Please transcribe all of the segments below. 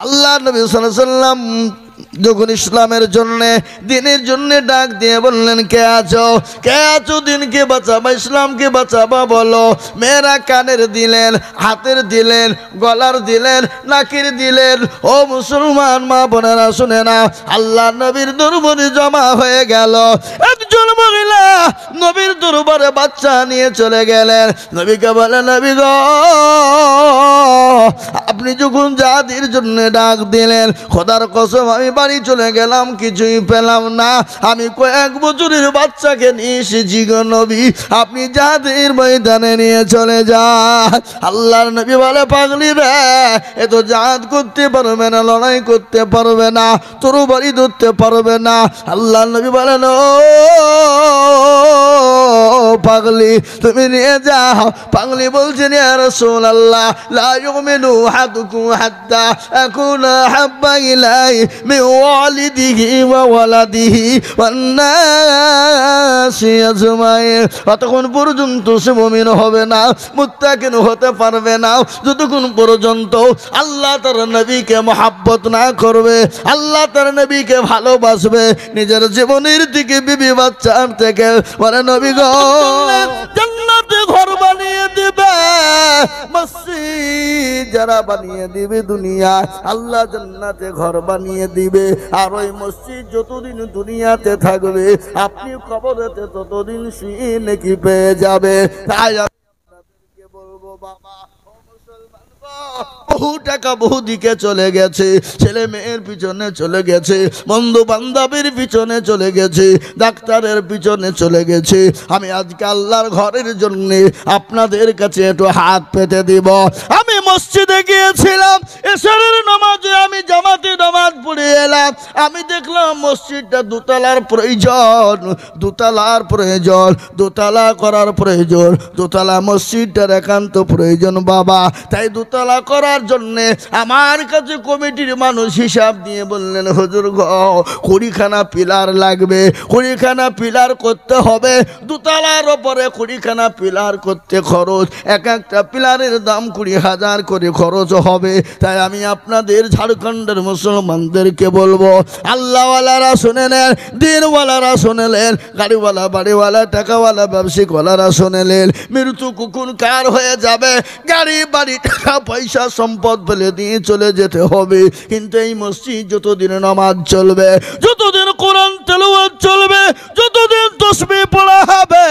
আল্লাহ নবী সাল্লাল্লাহু আলাইহি ওয়াসাল্লাম যখন ইসলামের জন্য দিনের জন্য ডাক দিয়ে বললেন, কে আছো দিনকে বাঁচাবা, ইসলামকে বাঁচাবা বলো। মেয়েরা কানের দিলেন, হাতের দিলেন, গলার দিলেন, নাকের দিলেন। ও মুসলমান মা বোনেরা শুনে না, আল্লাহ নবীর দরবারে জমা হয়ে গেল। একজন মহিলা নবীর দরবারে বাচ্চা নিয়ে চলে গেলেন। নবীকে বলে, নবী গো, আপনি যখন জাতির জন্য ডাক দিলেন, খোদার কসম আমি বাড়ি চলে গেলাম, কিছুই পেলাম না। আমি কয়েক বছরের বাচ্চাকে নিয়ে এসেছি গো নবী, আপনি জাতির ময়দানে নিয়ে চলে যান। আল্লাহর নবী বলে, পাগলি রে, এ তো জাত করতে পারবে না, লড়াই করতে পারবে না, তোর বাড়ি ধরতে পারবে না। আল্লাহর নবী বলেন, ও পাগলি তুমি নিয়ে যাও। পাগলি বলছেন, ইয়া রাসূলুল্লাহ, লা ইউমিনু আহাদুকুম হাত্তা আকুনা হাব্বা ইলাই মিন ওয়ালিদিহি ওয়া ওয়ালাদিহি ওয়ান নাসি আজমাইন। ততক্ষণ পর্যন্ত সে মুমিন হবে না, মুত্তাকিন হতে পারবে না, যতক্ষণ পর্যন্ত আল্লাহ তার নবীকে মহব্বত না করবে, আল্লাহ তার নবীকে ভালোবাসবে নিজের জীবনের দিকে, বিবি বাচ্চার থেকে। বলে, নবী গো, জান্নাতে ঘর বানিয়ে দিবে, মসজিদ যারা বানিয়ে দিবে দুনিয়ায়, আল্লাহ জান্নাতে ঘর বানিয়ে দিবে। আর ওই মসজিদ যতদিন দুনিয়াতে থাকবে, আপনি কবরেতে ততদিন শুয়ে নেকি পেয়ে যাবে। তাই আমি আপনাদেরকে বলবো, বাবা বহু টাকা বহু দিকে চলে গেছে, ছেলে মেয়ের পিছনে চলে গেছে, বন্ধু বান্ধবের পিছনে চলে গেছে, ডাক্তারের পিছনে চলে গেছে। আমি আজকে আল্লাহর ঘরের জন্য আপনাদের কাছে একটু হাত পেতে দিব। আমি মসজিদে গিয়েছিলাম, এশারের নামাজে আমি জামাতে নামাজ পড়ে এলাম। আমি দেখলাম মসজিদটা দোতলার প্রয়োজন, দোতলা করার প্রয়োজন, দোতলা মসজিদটার একান্ত প্রয়োজন বাবা। তাই দোতলা করার জন্য আমার কাছে কমিটির মানুষ হিসাব দিয়ে বললেন, হুজুর গো, 20খানা পিলার লাগবে, 20খানা পিলার করতে হবে, দোতলার ওপরে 20খানা পিলার করতে খরচ, এক একটা পিলারের দাম 20,000 করে খরচ হবে। তাই আমি আপনাদের ঝাড়খণ্ডের মুসলমানদেরকে বলবো, আল্লাহওয়ালারা শুনে নেন, দিনওয়ালারা শুনে নেন, গাড়িওয়ালা বাড়িওয়ালা টাকাওয়ালা ব্যবসায়িকওয়ালারা শুনে নেন। মৃত্যু কখন কার হয়ে যাবে, গাড়ি বাড়ি টাকা পয়সা সম্পদ ফেলে দিয়ে চলে যেতে হবে, কিন্তু এই মসজিদ যতদিন নামাজ চলবে, যতদিন কোরআন তেলাওয়াত চলবে, যতদিন তাসবিহ পড়া হবে,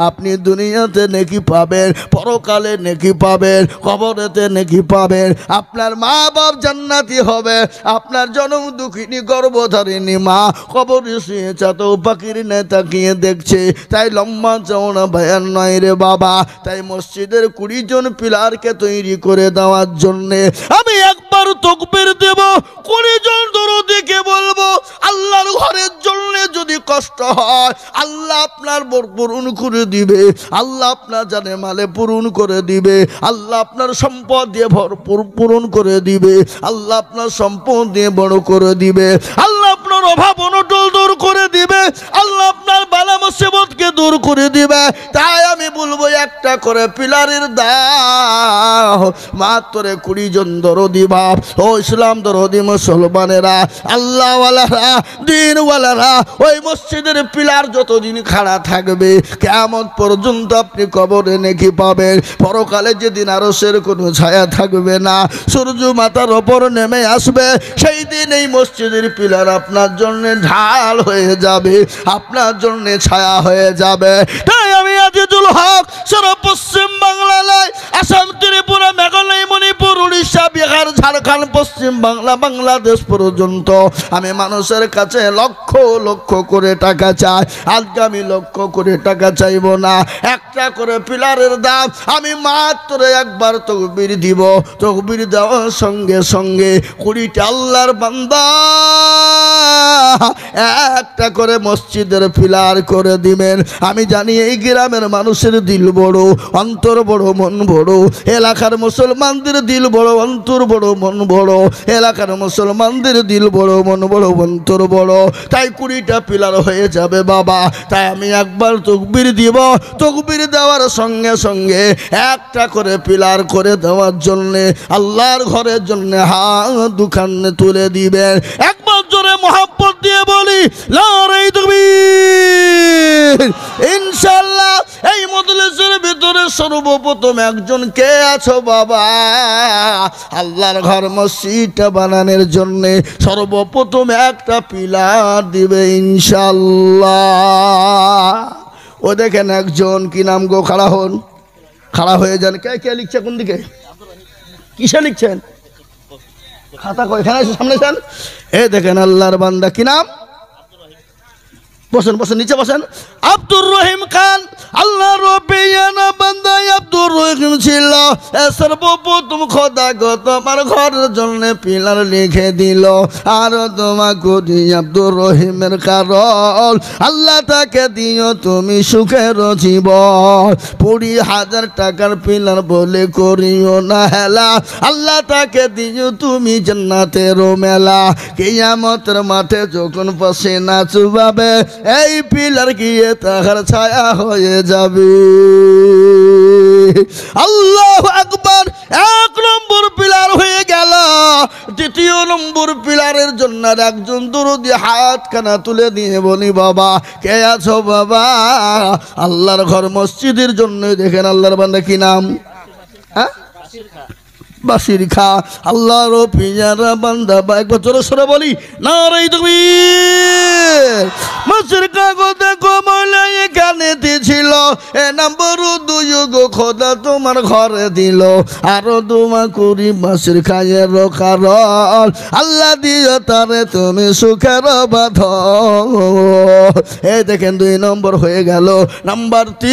আপনি দুনিয়াতে নেকি পাবেন, পরকালে নেকি পাবেন, কবরেতে নেকি পাবেন। আপনার মা বাপ জান্নাতি হবে, আপনার জনম দুঃখিনী গর্ভধারিণী মা কবরে শুয়ে চাতো পাখির নেই তাকিয়ে দেখছে। তাই লম্বা চওড়া বয়ান নয় রে বাবা। তাই মসজিদের 20 জন পিলারকে তৈরি করে দেওয়ার জন্যে আমি একবার তাকবীর দেব, 20 জন দরদিকে বলবো, আল্লাহর ঘরের জন্য যদি কষ্ট হয়, আল্লাহ আপনার পূরণ করে দিবে, আল্লাহ আপনার জানে মালে পূরণ করে দিবে, আল্লাহ আপনার সম্পদ দিয়ে ভরপুর পূরণ করে দিবে, আল্লাহ আপনার সম্পদ দিয়ে বড় করে দিবে, আল্লাহ আপনার অভাব অনটন দূর করে দিবে, আল্লাহ আপনার বালা মুসিবতকে দূর করে দিবে। তাই আমি বলবো, একটা করে পিলারের দাও মাত্র 20 জন দরদি বাপ। ও ইসলাম দরদি মুসলমানেরা, আল্লাহওয়ালারা, দিনওয়ালারা, ওই মসজিদের পিলার যতদিন খাড়া থাকবে, কিয়ামত পর্যন্ত আপনি কবরে নেকি পাবেন। পরকালে যেদিন আরশের কোনো ছায়া থাকবে না, সূর্য মাথার ওপর নেমে আসবে, সেই দিন এই মসজিদের পিলার আপনার জন্য ঢাল হয়ে যাবে, আপনার জন্য ছায়া হয়ে যাবে। তাই আমি আজিজুল হক সারা পশ্চিম বাংলায়, আসাম, ত্রিপুরা, মেঘালয়, মণিপুর, উড়িষ্যা, বিহার, ঝাড়খণ্ড, পশ্চিম বাংলা, বাংলাদেশ পর্যন্ত আমি মানুষের কাছে লক্ষ লক্ষ করে টাকা চাই। আজকে আমি লক্ষ করে টাকা চাইব না, একটা করে পিলারের দাম আমি মাত্র একবার তাকবীর দিব। তাকবীর দেওয়ার সঙ্গে সঙ্গে 20টা আল্লাহর বান্দা একটা করে মসজিদের পিলার করে দিবেন। আমি জানি এই গ্রামের মানুষের দিল বড়, অন্তর বড়, মন বড়। এলাকার মুসলমানদের দিল বড়, অন্তর বড়, মন বড়। এলাকার মুসলমানদের দিল বড়, মন বড়, অন্তর বড়। তাই 20টা পিলার হয়ে যাবে বাবা। তাই আমি একবার তাকবীর দিব, তাকবীর দেওয়ার সঙ্গে সঙ্গে একটা করে পিলার করে দেওয়ার জন্যে আল্লাহর ঘরের জন্য হাত দুখানে তুলে দিবেন। একবার জোরে মোহাব্বত দিয়ে বলি নারে তাকবীর। ইনশাআল্লাহ এই মজলিসের ভিতরে সর্বপ্রথম একজন কে আছো বাবা? আল্লাহর ঘর মসজিদটা বানানোর জন্য সর্বপ্রথম একটা পিলার দিবে ইনশাআল্লাহ। ও দেখেন একজন, কি নাম গো? খাড়া হন, খাড়া হয়ে যান। কে কে লিখছে? কোন দিকে? কিসে লিখছেন? খাতা কই? এখানে সামনে যান। এ দেখেন আল্লাহর বান্দা, কি নাম? বসেন বসেন, নিচে বসেন। আব্দুর রহিম খান। আল্লাহর রবিয়ানা বান্দা আব্দুর রহিম ছিল। সর্বপ্রথম খোদা গো তোমার ঘরের জন্য পিলার লিখে দিল। আর তোমাকে দিই আব্দুর রহিমের কারণ আল্লাহ তাকে দিও তুমি সুখের জীবন। 20,000 টাকার পিলার বলে করিও না হেলা। আল্লাহ তাকে দিও তুমি জান্নাতের মেলা। কিয়ামতের মাঠে যখন পাশে না চুবাবে এই পিলার গিয়ে তাহার ছায়া হয়ে যাবে। আল্লাহু আকবার। 1 নম্বর পিলার হয়ে গেল। 2য় নম্বর পিলারের জন্য একজন দরুদি হাত কানা তুলে দিয়ে বলি বাবা কে আছো বাবা? আল্লাহর ঘর মসজিদের জন্য দেখেন আল্লাহর বান্দা, কি নাম? হ্যাঁ, বাসির খা। আল্লাহর পিয়ারা বান্দা বা একবার জোরে সরে বলি নারে তাকবীর। বাসির খা গো দেখো মৌলা এখানে দিছিল। এ নম্বর 2 গো খোদা তোমার ঘরে দিল। আরো দুমা করি বাসির খায়ের কারণ আল্লাহ দিও তারে তুমি সুখের বাঁধন। এই দেখেন 2 নম্বর হয়ে গেল। নাম্বার 3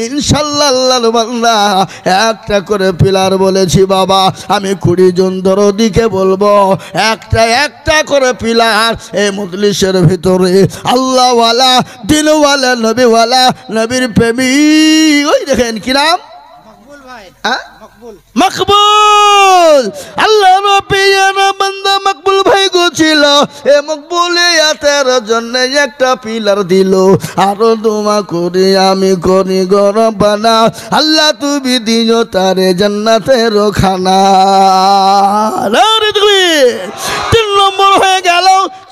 ইনশাআল্লাহ আল্লাহর বান্দা একটা করে পিলার বলেছি বাবা। আমি 20 জন দরদিকে বলবো একটা একটা করে পিলার এই মজলিসের ভিতরে আল্লাহওয়ালা, দিলওয়ালা, নবীওয়ালা, নবীর প্রেমিক। ওই দেখেন কি নাম? মকবুল ভাই। হ্যাঁ, মকবুল। আল্লাহ রবিয়ানা বান্দা মকবুল ভাই গো ছিল। এ মকবুলিয়াতের জন্য একটা পিলার দিল। আরো দোয়া করি আমি করি গরবানা আল্লাহ তুমি দিও তারে জান্নাতের খানা। 3 নম্বর হয়ে গেল।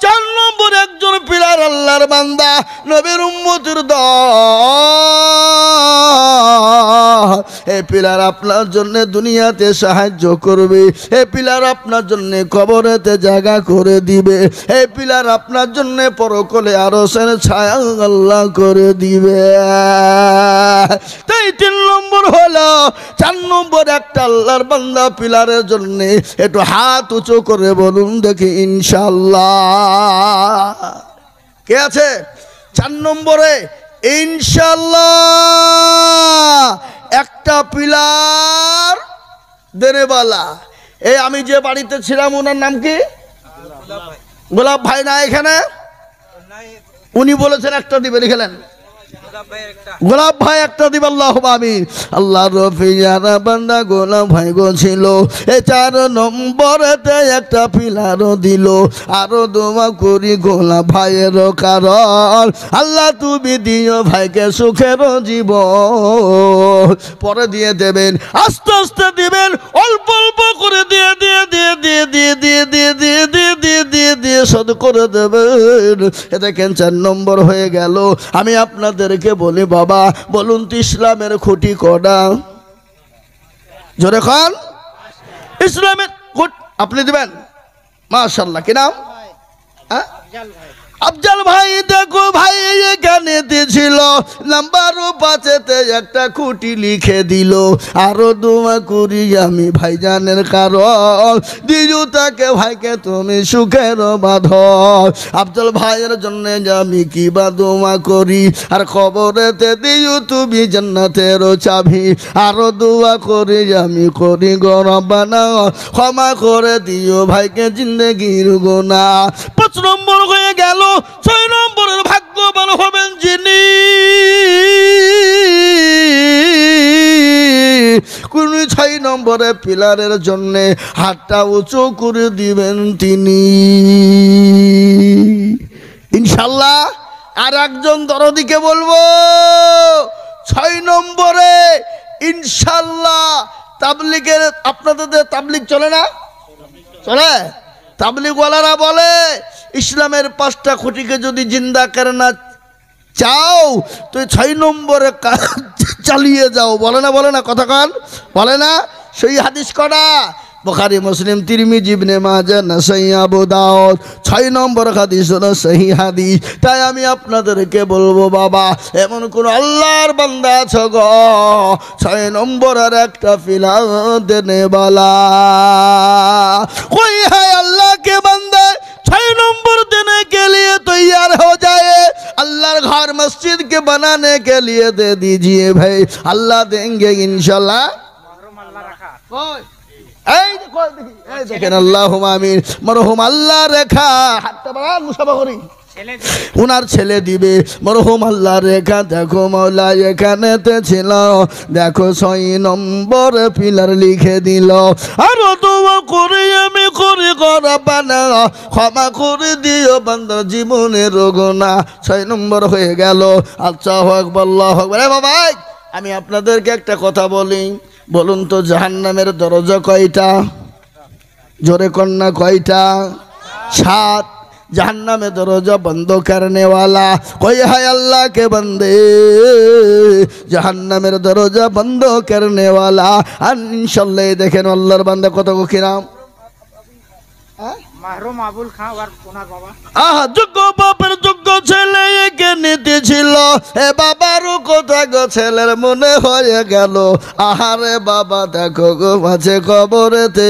4 নম্বর একজন পিলার আল্লাহর বান্দা নবীর উম্মতের দল। এই পিলার আপনার জন্য দুনিয়াতে সাহায্য করবে। এই পিলার আপনার জন্য কবরেতে জায়গা করে দিবে। এই পিলার আপনার জন্য পরকালে আরশের ছায়া আল্লাহ করে দিবে। তাই 3 নম্বর হলো। 4 নম্বর একটা আল্লাহর বান্দা পিলারের জন্য একটু হাত উঁচু করে বলুন দেখি ইনশাআল্লাহ। কে আছে 4 নম্বরে? ইনশাআল্লাহ একটা পিলার দেনেওয়ালা। এই আমি যে বাড়িতে ছিলাম ওনার নাম কি? গোলাপ ভাই। না এখানে উনি বলেছেন একটা দিবেন। লিখলেন গোলাপ ভাই একটা দিব। আল্লাহ আমিন। আল্লাহ রফিয়ারা বান্দা গোলাপ ভাই গো ছিল। এ 4 নম্বরেতে একটা পিলারও দিল। আরো দোয়া করি গোলাপ ভাইয়ের কারণ আল্লাহ তুমি দিও ভাইকে সুখের জীবন। পরে দিয়ে দেবেন, আস্তে আস্তে দিবেন, অল্প অল্প করে দিয়ে দিয়ে দিয়ে দিয়ে দিয়ে দিয়ে দিয়ে দিয়ে দিয়ে দিয়ে দিয়ে দিয়ে শোধ করে দেবেন। এ দেখেন 4 নম্বর হয়ে গেল। আমি আপনাদেরকে বলি বাবা বলুন তো ইসলামের খুঁটি কটা? জোরে খান। ইসলামের খুঁটি আপনি দিবেন। মাশাআল্লাহ। কি নাম? আফজাল ভাই দেখো ভাই এখানে ছিল নাম্বার 5-তে একটা খুঁটি লিখে দিল আরো দোয়া করি আমি ভাইজানের কারণ দিজু তাকে ভাইকে তুমি সুখের বাঁধন আফজাল ভাইয়ের জন্য আমি কি বা দোয়া করি আর কবরেতে দিজু তুমি জান্নাতের চাবি আরো দোয়া করি আমি করি গো রব্বানা ক্ষমা করে দিও ভাইকে জিন্দেগির গুনাহ 5 নম্বর হয়ে গেল 6 নম্বরের ভাগ্যবান হবেন যিনি কোন 6 নম্বরে পিলারের জন্য হাতটা উঁচু করে দিবেন তিনি ইনশাআল্লাহ আর একজন দরদিকে বলবো 6 নম্বরে ইনশাআল্লাহ তাবলীগের আপনাদের তাবলীগ চলে না চলে তাবলীগওয়ালারা বলে ইসলামের 5টা খুঁটিকে যদি জিন্দা করনা চাও তো 6 নম্বরে চালিয়ে যাও বলে না কথা কান বলে না সেই হাদিস করা বুখারী মুসলিম তিরমিজি ইবনে মাজাহ নাসাই আবু দাউদ 6 নম্বর হাদিস হলো সহিহ হাদিস তাই আমি আপনাদেরকে বলবো বাবা এমন কোন আল্লাহর বান্দা আছো গো 6 নম্বরের একটা ফিলাল দেনে वाला कोई है अल्लाह के बंदे 6 नंबर देने के लिए तैयार हो जाए अल्लाह घर मस्जिद के बनाने के लिए दे दीजिए भाई अल्लाह देंगे इंशाल्लाह দেখেন আল্লাহুম্মা আমিন মরহুম আল্লাহ রেখা হাতটা বাড়ান মুসাফা করি উনার ছেলে দিবে মরহুম আল্লাহ রেখা দেখো মাওলা এখানেতে ছিল দেখো 6 নম্বর পিলার লিখে দিল আর দোয়া করে আমি করি রব্বানা ক্ষমা করে দিও বান্দার জীবনের গুনাহ 6 নম্বর হয়ে গেল আল্লাহু আকবার আল্লাহু আকবার বাবা আমি আপনাদেরকে একটা কথা বলি বলুন তো জাহান্নামের দরজা কয়টা জোরে কন্যা কয়টা 7 जहन्नम दरवाजा बंद करने वाला कोई है अल्लाह के बंदे जहन्नमेर दरवाजा बंद करने वाला इंशाल्लाह देखें अल्लाहर बंदे कत की नाम মাহরুম আবুল খান আর ওনার বাবা যোগ্য বাপের যোগ্য ছেলে একে নিতে ছিল এ বাবারও কথা গো ছেলের মনে হয়ে গেল আহারে বাবা দেখো গো মাঝে কবরেতে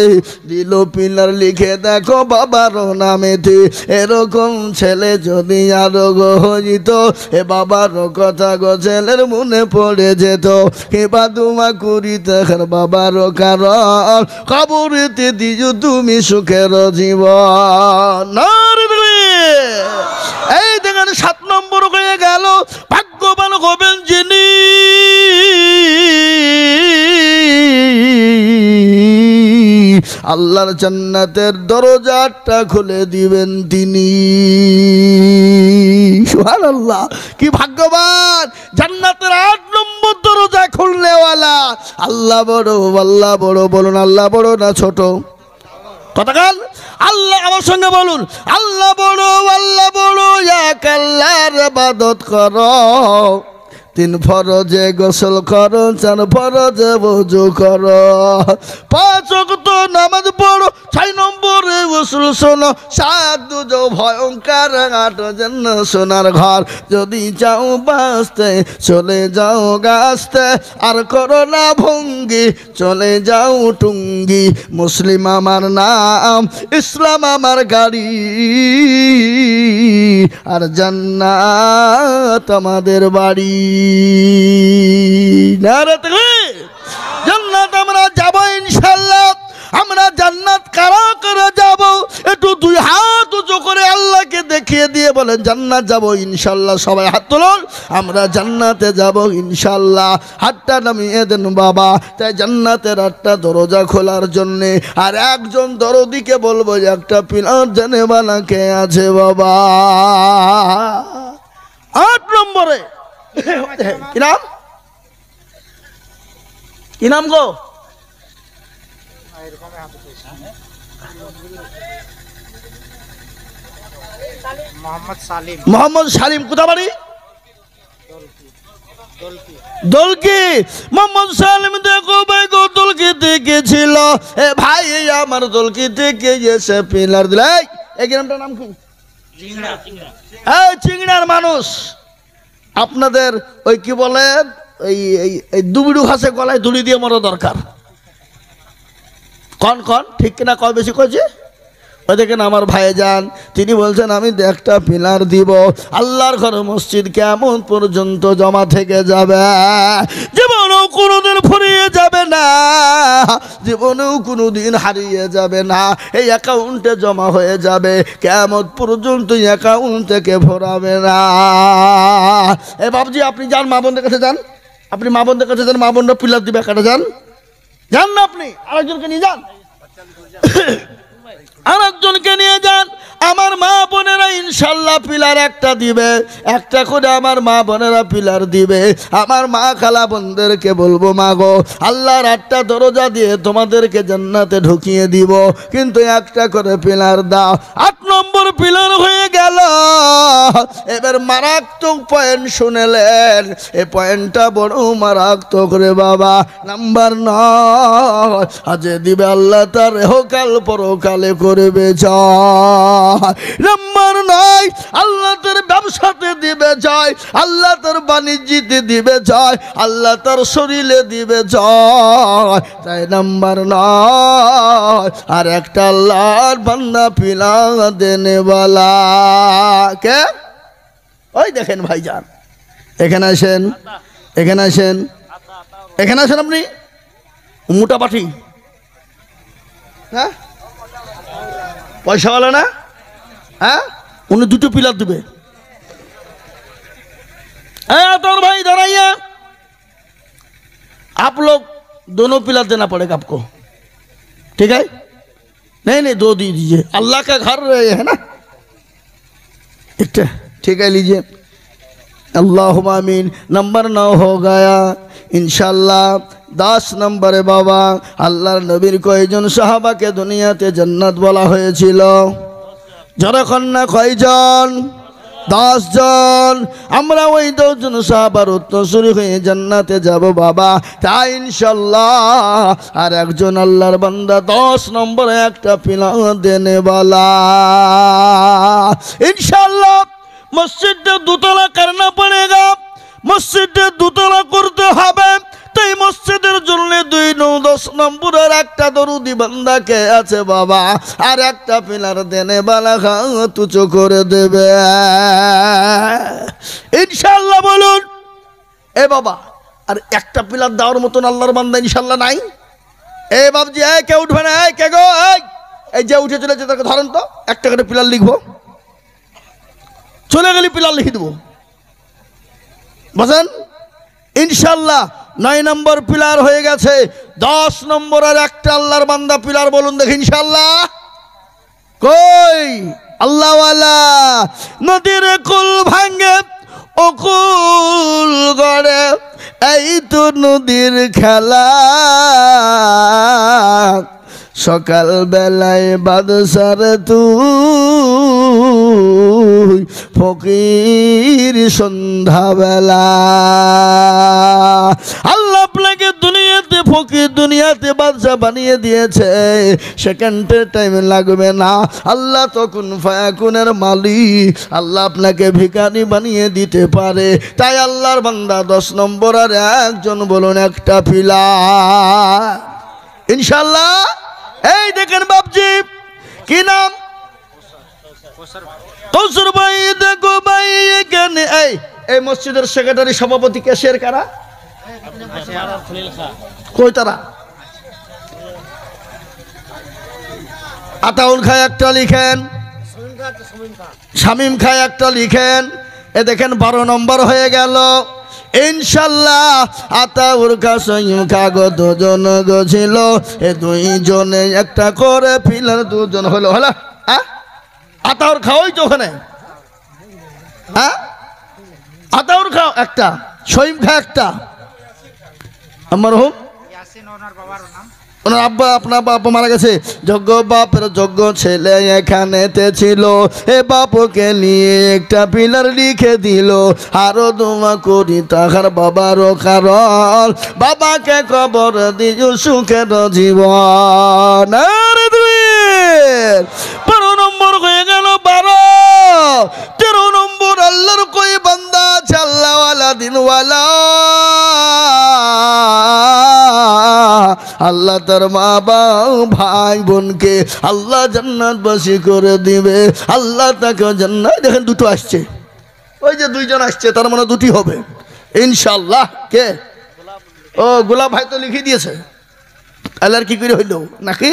দিল পিলার লিখে দেখো বাবার নামেতে এরকম ছেলে যদি আরো গো হইত এ বাবারও কথা গো ছেলের মনে পড়ে যেত কিবা দুমা করিতে বাবারও কারণ কবরেতে দিও তুমি সুখের জীবন এই দেখেন 7 নম্বর হয়ে গেল ভাগ্যবান হবেন যিনি আল্লাহর জান্নাতের দরজাটা খুলে দিবেন তিনি সুবহানাল্লাহ কি ভাগ্যবান জান্নাতের 8 নম্বর দরজা খুলনেওয়ালা আল্লাহ বড় বলুন আল্লাহ বড় না ছোট কতকাল আল্লাহ আমার সঙ্গে বলুন আল্লাহ বড় এক আল্লাহর ইবাদত করো 3 ফরজে গোসল করো 4 ফরজে ওযু করো 5 ওয়াক্ত নামাজ পড়ো 6 নম্বরে গোসল শোনো 7 দুজো ভয়ঙ্কর 8 জান্নাত সোনার ঘর যদি চাও বাঁচতে চলে যাও গাছতে আর করো না ভঙ্গি চলে যাও টুঙ্গি মুসলিম আমার নাম ইসলাম আমার গাড়ি আর জান্নাত আমাদের বাড়ি নারে তাকবীর জান্নাত আমরা যাব ইনশাআল্লাহ আমরা জান্নাত কারা করে যাব একটু 2 হাত উঁচু করে আল্লাহকে দেখিয়ে দিয়ে বলেন জান্নাত যাব ইনশাআল্লাহ সবাই হাত তুলুন আমরা জান্নাতে যাব ইনশাআল্লাহ হাতটা নামিয়ে দেন বাবা তাই জান্নাতের 8টা দরজা খোলার জন্য আর একজন দরদিকে বলবো যে একটা পিলার জানেওয়ালা কে আছে বাবা 8 নম্বরে কি নাম গো মোহাম্মদ সালিম কোথা বাড়ি দলকি মোহাম্মদ সালিম দেখো ভাই গো দলকিতে গেছিল এ ভাই আমার দলকিতে কে এসে পিলার দিল এই গ্রামটার নাম কি এই চিংড়ার মানুষ আপনাদের ওই কি বলে এই দুবিড়ু ঘাসে গলায় দড়ি দিয়ে মরা দরকার। কন ঠিক কিনা কয় বেশি কয়েছে? ওই দেখেন আমার ভাইজান তিনি বলছেন আমি একটা পিলার দিব, আল্লাহর ঘর মসজিদ কেমন পর্যন্ত জমা থেকে যাবে, জীবনেও কোনোদিন ফুরিয়ে যাবে না, জীবনেও কোনোদিন হারিয়ে যাবে না, এই অ্যাকাউন্টে জমা হয়ে যাবে, কেমন পর্যন্ত অ্যাকাউন্ট থেকে ভরাবে না। এ বাবজি আপনি যান, মা বোনদের কাছে যান, আপনি মা বোনদের কাছে যান, মা বোনরা পিলার দিবে একটা যান না, আপনি আরেকজনকে নিয়ে যান, আরেকজনকে নিয়ে যান। আমার মা বোনেরা ইনশাল্লাহ পিলার একটা দিবে, একটা করে আমার মা বোনেরা পিলার দিবে। আমার মা খালা বোনদেরকে বলবো, মা গো আল্লাহর 8টা দরজা দিয়ে তোমাদেরকে জান্নাতে ঢুকিয়ে দিব, কিন্তু একটা করে পিলার দাও। 8 নম্বর পিলার হয়ে গেল। এবার মারাত্মক পয়েন্ট শুনেলেন, এই পয়েন্টটা বড় মারাত্মক রে বাবা। নাম্বার 9, আজে দিবে আল্লাহ তার ইহকাল পরকালে করবে জয়। নাম্বার 9, আল্লাহ তার ব্যবসাতে দিবে জয়, আল্লাহ তার বাণিজ্যতে দিবে জয়, আল্লাহ তার শরীরে দিবে জয়। তাই নাম্বার 9, আর একটা আল্লাহর বান্দা পিলা দেনে वाला কে? ওই দেখেন ভাইজান, এখানে আসেন, এখানে আসেন, এখানে আসেন। আপনি মোটা পাঠি, হ্যাঁ পয়সাওয়ালা না? হ্যাঁ, উনি 2টো পিলার দেবে। তোর भाई दाঁড়ाइए, आप लोग दोनों पिलर देना पड़ेगा आपको, ठीक है? नहीं 2 दे दीजिए, अल्लाह का घर है ना, ठीक है लीजिए। अल्लाहुम्मा आमीन। नंबर 9 हो गया इंशाल्लाह। 10 নম্বরে বাবা আল্লাহর নবীর কয়জন সাহাবাকে দুনিয়াতে জান্নাত বলা হয়েছিল? যখন না কয়জন? 10 জন। আমরা ওই 10 জন সাহাবার উত্তরসূরি হয়ে জান্নাতে যাব বাবা, তাই ইনশাল্লাহ। আর একজন আল্লাহর বান্দা 10 নম্বরে একটা পিলার দেনে वाला इंशाल्लाह। मस्जिद দুতলা करना पड़ेगा, मस्जिद দুতলা করতে হবে। তাই মসজিদের জন্য 2-9-10 নম্বরের একটা দরুদি বান্দা কে আছে বাবা, আর একটা পিলার দেনে वाला হাত উঁচু করে দেবে ইনশাআল্লাহ। বলুন এ বাবা, আর একটা পিলার দেওয়ার মতন আল্লাহর বান্দা ইনশাআল্লাহ নাই? এ বাবজি, কে উঠবে না? কে গো? এই যে উঠে চলেছে তাকে ধরেন তো, একটা করে পিলার লিখবো, চলে গেলে পিলার লিখে দেবো, বুঝলেন? ইনশাআল্লাহ 9 নম্বর পিলার হয়ে গেছে। 10 নম্বরের একটা আল্লাহর বান্দা পিলার বলুন দেখি ইনশাআল্লাহ। কই আল্লাহওয়ালা? নদীর কুল ভাঙে অকুল গড়ে, এই তো নদীর খেলা, সকাল বেলায় বাদশার তুই ফকির সন্ধ্যাবেলা। আল্লাহ আপনাকে দুনিয়াতে ফকির, দুনিয়াতে বাদশা বানিয়ে দিয়েছে, সেকেন্ডের টাইম লাগবে না। আল্লাহ তখন ফায়াকুনের মালিক, আল্লাহ আপনাকে ভিখারি বানিয়ে দিতে পারে। তাই আল্লাহর বান্দা 10 নম্বর আর একজন বলুন একটা পিলার ইনশাআল্লাহ। এই দেখেন বাবজি, কি নাম? কৌসর ভাই। দেখো ভাই এখানে এই মসজিদের সেক্রেটারি সভাপতি ক্যাশিয়ার কারা? কই তারা? আতাউল খায় একটা লিখেন, শামিম খায় একটা লিখেন। এ দেখেন 12 নম্বর হয়ে গেল ইনশাআল্লাহ। আতাউর কাসিম কাগজ 2 জন ছিল, এ 2 জনে একটা করে পিলার 2 জন হলো। হলো আতাউর খাওয়াই তো ওখানে, হ্যাঁ আতাউর খাও একটা, শহীম খা একটা, আমার হোম ওনার আব্বা, আপনার বাবা মারা গেছে। যোগ্য বাপের যোগ্য ছেলে এখানেতে ছিল, এ বাপকে নিয়ে একটা পিলার লিখে দিল। আরো দোয়া করি তাহার বাবারও, কারণ বাবাকে কবর দিও সুখের জীবন। 12 নম্বর হয়ে গেল 12। আল্লাহর কই বান্দা আছে আল্লাহওয়ালা দিনওয়ালা, আল্লাহ তার মা বাবা ভাই বোনকে আল্লাহ জান্নাতবাসী করে দিবে। আল্লাহ তাকে জান্নাত, দেখেন দুটো আসছে, ওই যে দুইজন আসছে, তার মানে দুটি হবে ইনশাআল্লাহ। কে? ও গোলাপ ভাই তো লিখে দিয়েছে, আল্লাহর কি করে হইল নাকি?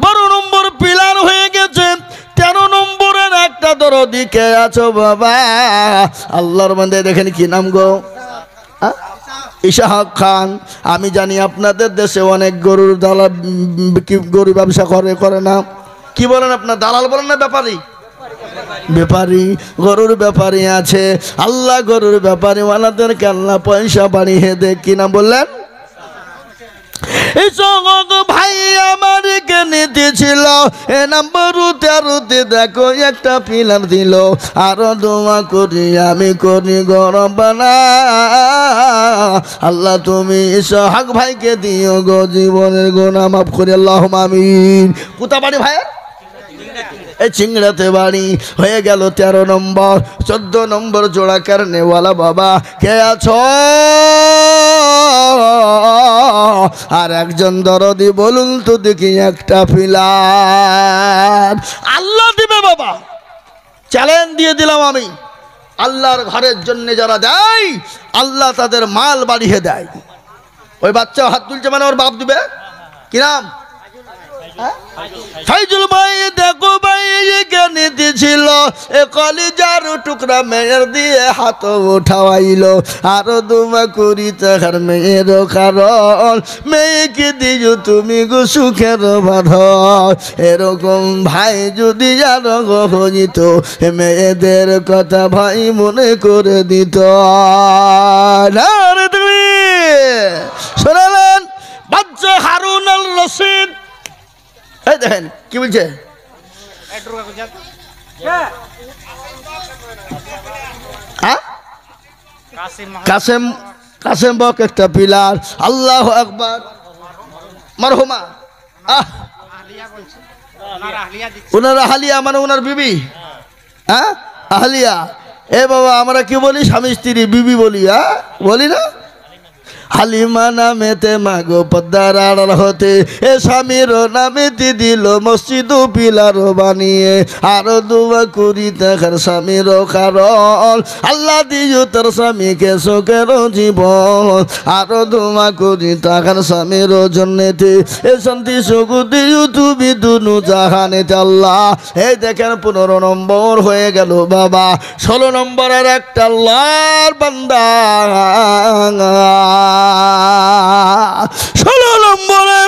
12 নম্বর পিলার হয়ে গেছে। 13 নম্বরের একটা দরদি কে আছো বাবা? আল্লাহর বান্দা, দেখেন কি নাম গো? ইশাক খান। আমি জানি আপনাদের দেশে অনেক গরুর দালাল, গরু ব্যবসা করে না? কি বলেন আপনার? দালাল বলেন না ব্যাপারী? ব্যাপারী, গরুর ব্যাপারী আছে। আল্লাহ গরুর ব্যাপারী ওয়ালাদেরকে আল্লাহ পয়সা বাড়িয়ে দেয়। কি নাম বললেন? ভাই আমার কেনে দিয়েছিল এ নাম্বার 13 দেখো একটা পিলার দিল। আরো দোয়া করি আমি করি গরম না, আল্লাহ তুমি ইসহাক ভাইকে দিও গো জীবনের গুনাহ মাফ করে, আল্লাহুম্মা আমিন। কোথা বাড়ি ভাই? এই চিংড়াতে বাড়ি। হয়ে গেল 13 নম্বর। 14 নম্বর জোড়া কারণেওয়ালা বাবা কে আছো? আর একজন দরদি বলুন তো দেখি একটা পিলার আল্লাহ দিবে বাবা। চ্যালেঞ্জ দিয়ে দিলাম আমি, আল্লাহর ঘরের জন্য যারা দেয় আল্লাহ তাদের মাল বাড়িয়ে দেয়। ওই বাচ্চা হাত তুলছে মানে ওর বাপ দিবে। কি নাম? ফাইজুল ভাই। দেখো ভাই জ্ঞানী দিছিল এ কলিজার টুকরা মেয়ের দিয়ে হাত উঠাইল। আরো দোয়া করি তাহার মেয়ের কারণ, মেয়েকে দিও তুমি গো সুখের বাঁধন। এরকম ভাই যদি আরো হইত মেয়েদের কথা ভাই মনে করে দিত। তুমি শোনালেন বাচ্চা হারুন আল রশিদ। এই দেখেন কি বলছে? কাসেম, কাসেম বক একটা পিলার। আল্লাহ আকবার। মারহুমা ওনার আহলিয়া মানে ওনার বিবি। আহলিয়া। এ বাবা আমরা কি বলি? স্বামী স্ত্রী বিবি বলি, বলি না? হালিমা নামেতে মাগো পদ্মার আড়াল হতে এ স্বামীর নামেতে দিল মসজিদ পিলার বানিয়ে। আরো দোয়া করি তাহার স্বামীর কারণ, আল্লাহ দিও তার স্বামীকে সুখের জীবন। আরো দোয়া করি তাহার স্বামীর জন্যতে এ শান্তি সুখ দিও তুমি দুনু জাহানেতে আল্লাহ। এই দেখেন 15 নম্বর হয়ে গেল বাবা। 16 নম্বরের একটা আল্লাহর বান্দা 16 নম্বরে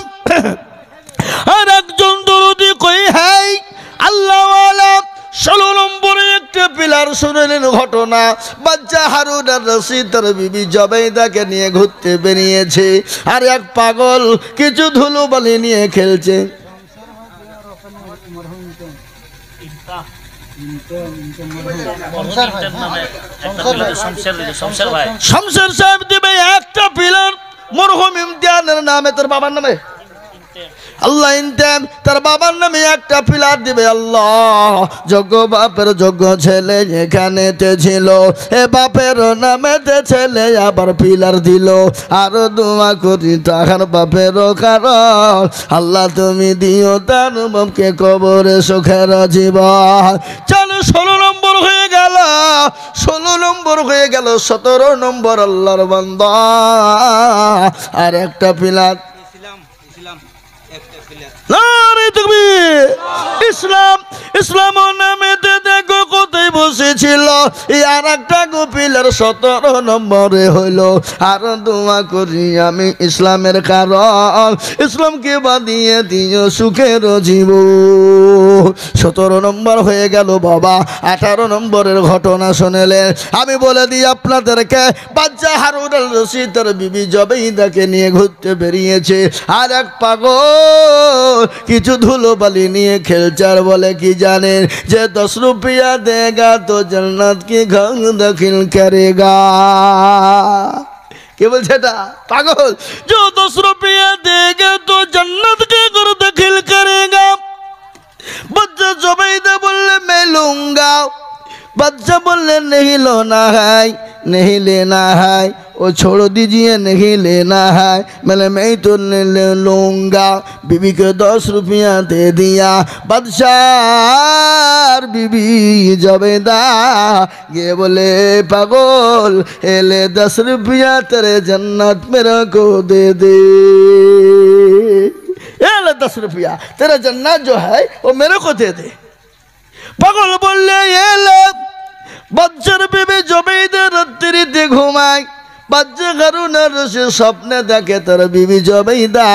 আর একজন দরদি কই হাই আল্লাহওয়ালা। 16 নম্বরে একটা পিলার শুনলেন ঘটনা। বাচ্চা হারুন আর রশিদ তার বিবি জবেদাকে নিয়ে ঘুরতে বেরিয়েছে, আর এক পাগল কিছু ধুলোবালি নিয়ে খেলছে। শমশের সাহেব দিবে একটা পিলার মরহুম ইমতিয়ানের নামে, তোর বাবার নামে আল্লাহ ইনতেম তার বাবার নামে একটা পিলার দিবে। আল্লাহ যোগ্য বাপের যোগ্য ছেলে এখানেতে ছিল, এ বাপের নামেতে ছেলে আবার পিলার দিল। আরো দোয়া করি তাহার বাপের কারণ, আল্লাহ তুমি দিও তার বাপকে কবরে সুখের জীবন। চলো 16 নম্বর হয়ে গেল। 16 নম্বর হয়ে গেল। 17 নম্বর আল্লাহর বান্দা আর একটা পিলার। ইসলাম, ইসলাম নামে দেখো কোথায় বসেছিল আর একটা গোপিলের 17 নম্বরে হইল। আর দোয়া করি আমি ইসলামের কারণ, ইসলামকে বাদিয়ে দিও সুখের জীবন। 17 নম্বর হয়ে গেল বাবা। 18 নম্বরের ঘটনা শুনলেন। আমি বলে দিই আপনাদেরকে, বাচ্চা হারুন আল রশিদ তার বিবি জবেদাকে নিয়ে ঘুরতে বেরিয়েছে, আর এক পাগল কিছু ধুলোবালি নিয়ে খেলছে। আর বলে কি জানেন? যে 10 रुपया देगा तो जन्नत की घर दाखिल करेगा। কে বলছে এটা? পাগল। जो 10 रुपया देगा तो जन्नत के घर दाखिल करेगा। बच्चा जुबैदा बोले मैं लूंगा। बच्चा लेना है नहीं लेना है वो छोड़ दीजिए नहीं लेना है। मैंने मैं तो ले लूँगा। बीबी को 10 रुपया दे दिया। बादशाह बीबी जबेदा ये बोले पागल एले 10 रुपया तेरे जन्नत मेरे को दे दे। एले 10 रुपया तेरा जन्नत जो है वो मेरे को दे दे। पागल बोले ये ले বাচ্চার বিবি জবেইদা রাত্রিতে ঘুমায়। বাচ্চা কারুনার সে স্বপ্নে দেখে তার বিবি জবেইদা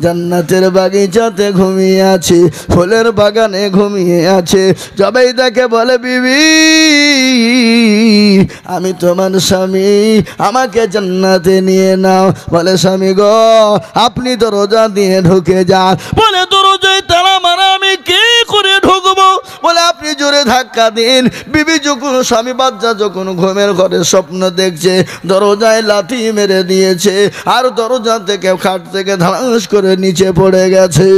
জান্নাতের বাগিচাতে ঘুমিয়ে আছে, ফুলের বাগানে ঘুমিয়ে আছে। জবেইদাকে বলে বিবি আমি তোমার স্বামী, আমাকে জান্নাতে নিয়ে নাও। বলে স্বামী গো আপনি দরজা দিয়ে ঢুকে যান। বলে দরজায় তালা মারা, আমি কি করে ঢুকবো? বলে আপনি জোরে ধাক্কা দিন। বিবি যখন স্বামী বাচ্চা যখন ঘুমের ঘরে স্বপ্ন দেখছে দরজায় লাথি মেরে দিয়েছে আর দরজা থেকে খাট থেকে ধাস করে নিচে পড়ে গেছে।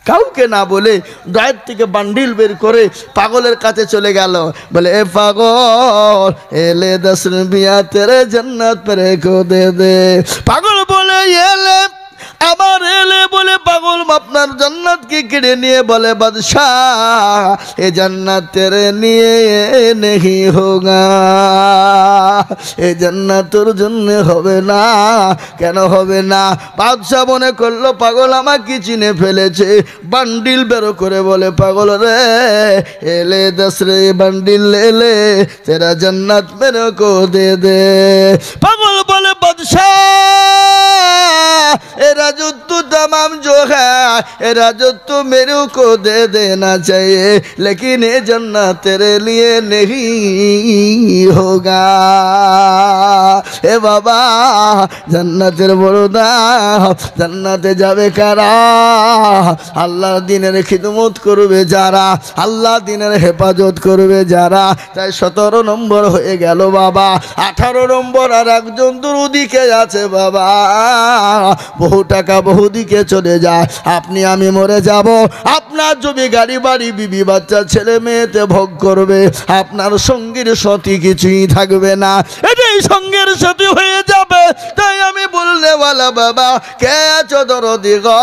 কাউকে না বলে গায়ের থেকে বান্ডিল বের করে পাগলের কাছে চলে গেল। বলে এ পাগল এলে 10 रुपया तेरे जन्नत मेरे को दे दे। পাগল বলে এলে আমার এলে বলে পাগল আপনার জান্নাত কি কেড়ে নিয়ে বলে বাদশাহ এ জান্নাত তেরে নিয়ে नहीं होगा, এ জান্নাত তোর জন্য হবে না। কেন হবে না? বাদশাহ মনে করলো পাগল আমাকে চিনে ফেলেছে। বান্ডিল বের করে বলে পাগল রে এলে 10 রে বান্ডিল এলে তেরা জান্নাত মেরে কো দে দে। পাগল বলে বাদশাহ ए राजत्व तमाम जो है ए राजत्व मेरे को दे देना चाहिए, लेकिन ये जन्नत तेरे लिए नहीं होगा। ए बाबा जन्नतेर बड़ दाम, जन्नते जाबे कारा आल्लाहर दिनेर खिदमत करबे जारा, आल्लाहर दिनेर हेफाजत करबे जारा। ताई 17 नम्बर हये गेल बाबा। 18 नम्बर और एकजन दुरुदिके आछे बाबा। বহু টাকা বহু দিকে চলে যায়। আপনি আমি মরে যাব, আপনার জমি গাড়ি বাড়ি বিবি বাচ্চা ছেলে মেয়েতে ভোগ করবে, আপনার সঙ্গীর সাথী কিছুই থাকবে না। এটাই সঙ্গের সাথী হয়ে যাবে। তাই আমি বললে ওয়ালা বাবা কে আছো দরদি গো।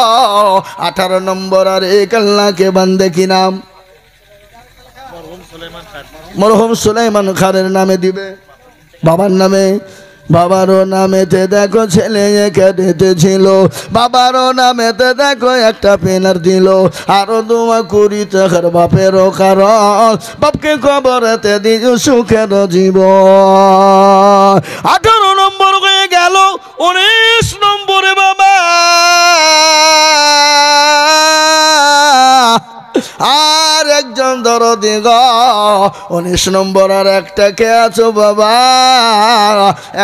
18 নম্বর আর এক আল্লাহকে বান্দে কি নাম? মরহুম সুলাইমান খানের নামে দিবে, বাবার নামে। বাবারও নামেতে দেখো ছেলে কেটেতে ছিল, বাবারও নামেতে দেখো একটা পেনার দিল। আরো দোয়া করি তাহার বাপেরও কারণ বাপকে খবরেতে দিল সুখের জীবন। 18 নম্বর হয়ে গেল। 19 নম্বরে বাবা আর একজন দরদি গো। 19 নম্বর আর একটা কে আছো বাবা?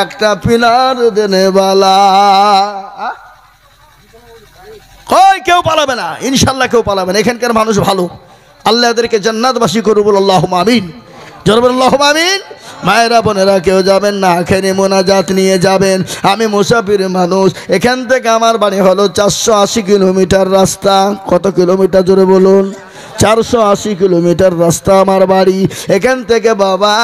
একটা পিলার দেনে বালা। কই কেউ পালাবে না, ইনশাল্লাহ কেউ পালাবে না। এখানকার মানুষ ভালো, আল্লাহ এদেরকে জান্নাতবাসী করুন, বল আল্লাহুম্মা আমিন। জোরে বল আল্লাহুম্মা আমিন। মায়েরা বোনেরা কেউ যাবেন না, আখেরি মোনাজাত নিয়ে যাবেন। আমি মুসাফির মানুষ, এখান থেকে আমার বাড়ি হলো 480 কিলোমিটার রাস্তা। কত কিলোমিটার জোরে বলুন? 480 কিলোমিটার রাস্তা আমার বাড়ি। এখান থেকে বাবা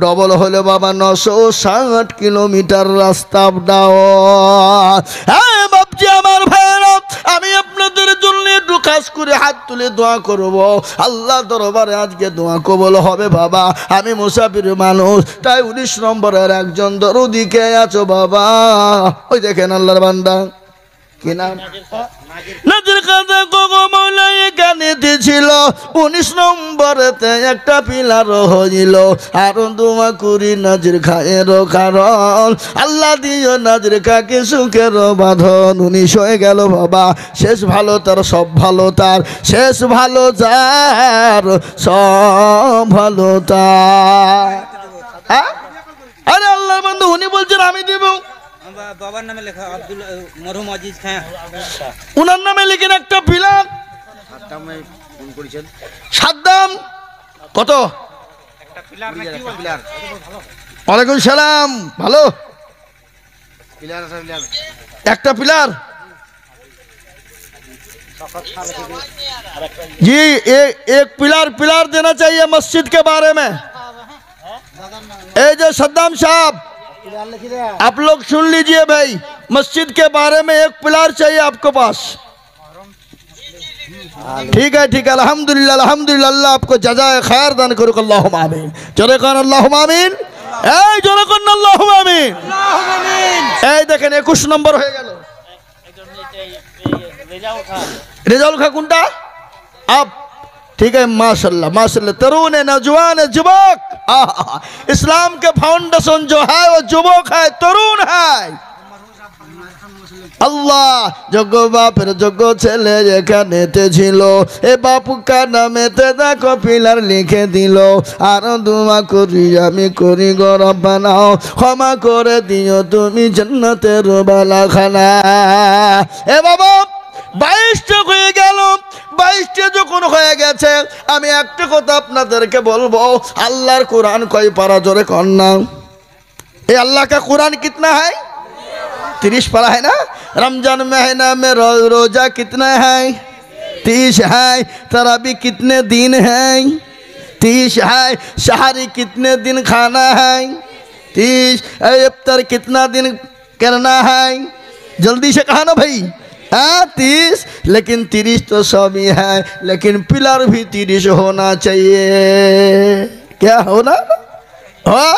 ডবল হলে বাবা 960 কিলোমিটার রাস্তা ডাউন। হ্যাঁ বাপজি আমার ভাইরা, আমি আপনাদের জন্য একটু খাস করে হাত তুলে দোয়া করব। আল্লাহ দরবারে আজকে দোয়া কবুল হবে বাবা। আমি মুসাফির মানুষ, তাই 19 নম্বরের একজন দরদি কে আছো বাবা? ওই দেখেন আল্লাহর বান্দা কি নাম? নাজির খাজা গোগো মৌলা এখানে ছিল। 19 নম্বরেতে একটা পিলার হইল। আরো দোয়া করি নাজির খায়ের কারণ আল্লাহ দিও নাজির খাকে সুখের বাঁধন। 19 হয়ে গেল বাবা। শেষ ভালো তার সব ভালো তার, শেষ ভালো যার সব ভালো তার। আরে আল্লাহর বন্ধু উনি বলছেন আমি দেব। বাবার নামে লেখা আব্দুল মরহুম আজিজ খান, উনার নামে লিখেন একটা পিলার। সাদ্দাম কত? একটা পিলার নাকি পিলার? ওয়ালাইকুম সালাম। ভালো পিলার আছে, পিলার একটা পিলার। जी एक पिलर देना चाहिए मस्जिद के बारे में। ए जो सद्दाम साहब, आप लोग सुन लीजिए भाई, मस्जिद के बारे में एक पिलर चाहिए आपको पास। ठीक है ठीक है, अल्हम्दुलिल्लाह अल्हम्दुलिल्लाह, अल्लाह आपको जज़ाए खैर दान करो, अल्लाहुम्मा आमीन। जोरे कौन अल्लाहुम्मा आमीन, ए जोरे कौन अल्लाहुम्मा आमीन। ए देखें 21 নম্বর হয়ে গেল। রেজাউল খা কোনটা? आप ठीक है, माशाल्लाह माशाल्लाह, तरुण है, नौजवान है, युवक। इस्लाम के फाउंडेशन जो है वो युवक है, तरुण है। আল্লাহ যোগ্য বাপের যোগ্য ছেলে যেখানেতে ছিল, এ বাপুকা নামেতে দেখো পিলার লিখে দিল। আর দোয়া করি আমি করি গরব বানাও, ক্ষমা করে দিও তুমি জান্নাতের বালাখানা। এ বাবা 22টা হয়ে গেল, 22টা যখন হয়ে গেছে, আমি একটা কথা আপনাদেরকে বলবো, আল্লাহর কোরআন কয় পারা, জোরে কর না। এই अल्लाह का कुरान कितना है? 30 पारा है ना। रमजान महीना में रोजा कितना है? 30 है। तरावी कितने दिन है? 30 है। शहरी कितने दिन खाना है? 30। इफ्तार कितना दिन करना है? जल्दी से कहा ना भाई। हाँ 30, लेकिन 30 तो सब ही है, लेकिन पिलर भी 30 होना चाहिए। क्या होना हो?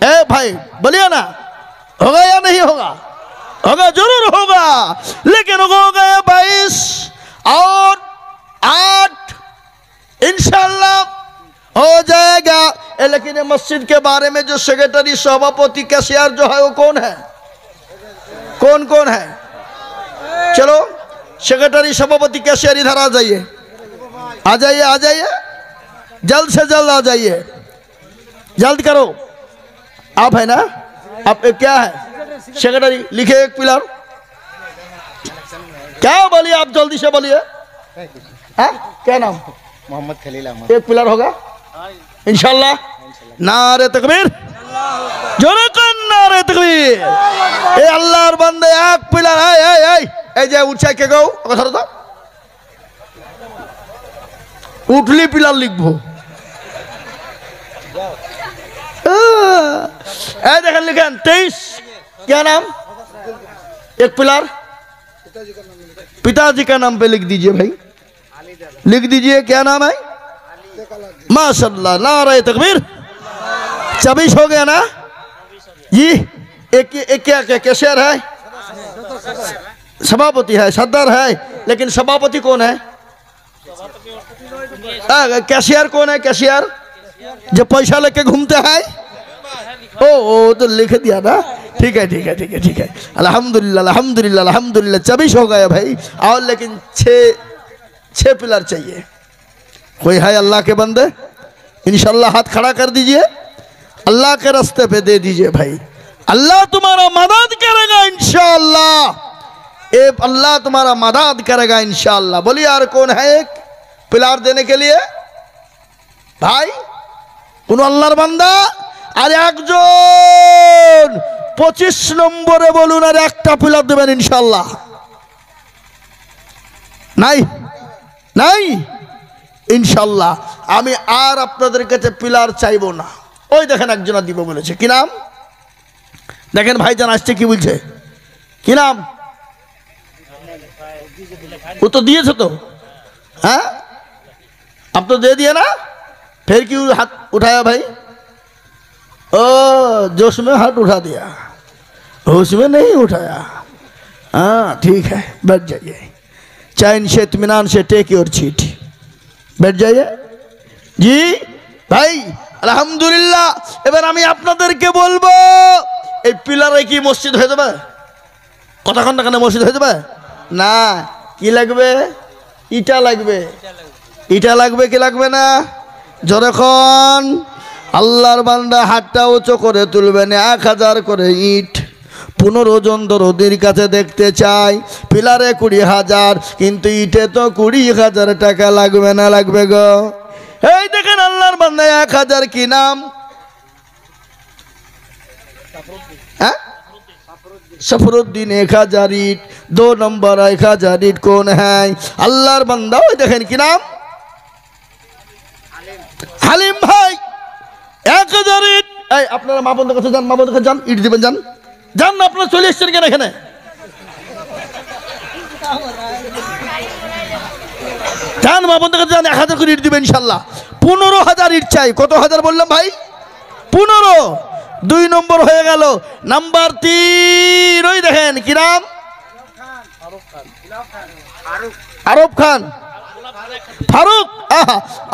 ए भाई बोलिए ना, होगा या नहीं होगा? होगा, जरूर होगा, लेकिन हो गए 22 और 8 इंशाल्लाह हो जाएगा। लेकिन मस्जिद के बारे में जो सेक्रेटरी, सभापति, कैशियर जो है वो कौन है? कौन कौन है? चलो सेक्रेटरी, सभापति, कैशियर इधर आ जाइए, आ जाइए, आ जाइए, जल्द से जल्द आ जाइए, जल्द करो। आप है ना, आप क्या है सेक्रेटरी? लिखे एक पिलर। क्या बोलिए आप, जल्दी से बोलिए। क्या नाम? मोहम्मद खलील अहमद। एक पिलर होगा इंशाल्लाह। नारे तकबीर, जोरे कर नारे तकबीर। ए अल्लाहर बंदे एक पिलर है। এই যে উঠছে কে গো, কথা তো উঠলি পিলার লিখবো। এই দেখেন লিখেন 23। क्या नाम? एक पिलर पिताजी का नाम पे लिख दीजिए भाई, लिख दीजिए। क्या नाम है? माशाल्लाह, नारे तकबीर। 24 हो गया ना जी। एक क्या कैशियर है, सभापति है, सदर है, लेकिन सभापति कौन है? कैशियर कौन है? कैशियर जो पैसा लेके घूमते हैं। ओ तो लिख दिया ना। ठीक है ठीक है ठीक है ठीक है, अल्हम्दुलिल्लाह अल्हम्दुलिल्लाह अल्हम्दुलिल्लाह। 24 हो गए भाई, और लेकिन 6 पिलर चाहिए। कोई है अल्लाह के बंदे? इंशाल्लाह हाथ खड़ा कर दीजिए, अल्लाह के रास्ते पे दे दीजिए भाई, अल्लाह तुम्हारा मदद करेगा इंशाल्लाह। अल्लाह तुम्हारा मदद करेगा इंशाल्लाह। बोलिए यार कौन है एक पिलर देने के लिए भाई? কোন আল্লাহর বান্দা? আর একজন 25 নম্বরে বলুন, আর একটা পিলার দেবেন ইনশাআল্লাহ। নাই নাই ইনশাআল্লাহ। আমি আর আপনাদের কাছে পিলার চাইবো না। ওই দেখেন একজন দিব বলেছে, কি নাম দেখেন ভাইজান আসছে, কি বলছে, কি নাম? वो तो दिए थे तो, हाँ अब तो दे दिया ना, फिर क्यों हाथ उठाया भाई? ओ जोश में हाथ उठा दिया, होश में नहीं उठाया। हाँ ठीक है, बैठ जाइए, चैन से इत्मीनान से टेक योर सीट, बैठ जाइए जी भाई। আলহামদুলিল্লাহ। এবার আমি আপনাদেরকে বলবো, এই পিলারে কি মসজিদ হয়ে যাবে? কতক্ষণ না কেন মসজিদ হয়ে যাবে না? কি লাগবে? ইটা লাগবে। ইটা লাগবে কি লাগবে না? যখন আল্লাহর বান্দা হাতটা উঁচু করে তুলবেন, 1000 করে ইট। 15 জন দরদির কাছে দেখতে চাই, পিলারে 20,000, কিন্তু ইটে তো 20,000 টাকা লাগবে না? লাগবে গো। এই দেখেন আল্লাহর বান্দা 1000 কি নাম? হ্যাঁ सफरुद्दीन 1000 ईट। 2 नंबर 1000 ईट कौन है? अल्लाहर बंदा। देखें कि नाम? हालिम भाई। 1000 ইট। এই আপনারা মা বন্ধের কাছে যান, মা বন্ধের কাছে যান, ইট দিবেন, যান যান না, আপনারা চলে এসছেন কেন এখানে? যান মা বন্ধের কাছে যান, 1000 করে ইট দিবেন ইনশাল্লাহ। 15,000 ইট চাই। কত হাজার বললাম ভাই? 15। 2 নম্বর হয়ে গেল। নাম্বার 3 ওই দেখেন কি নাম? আরব খান, ফারুক।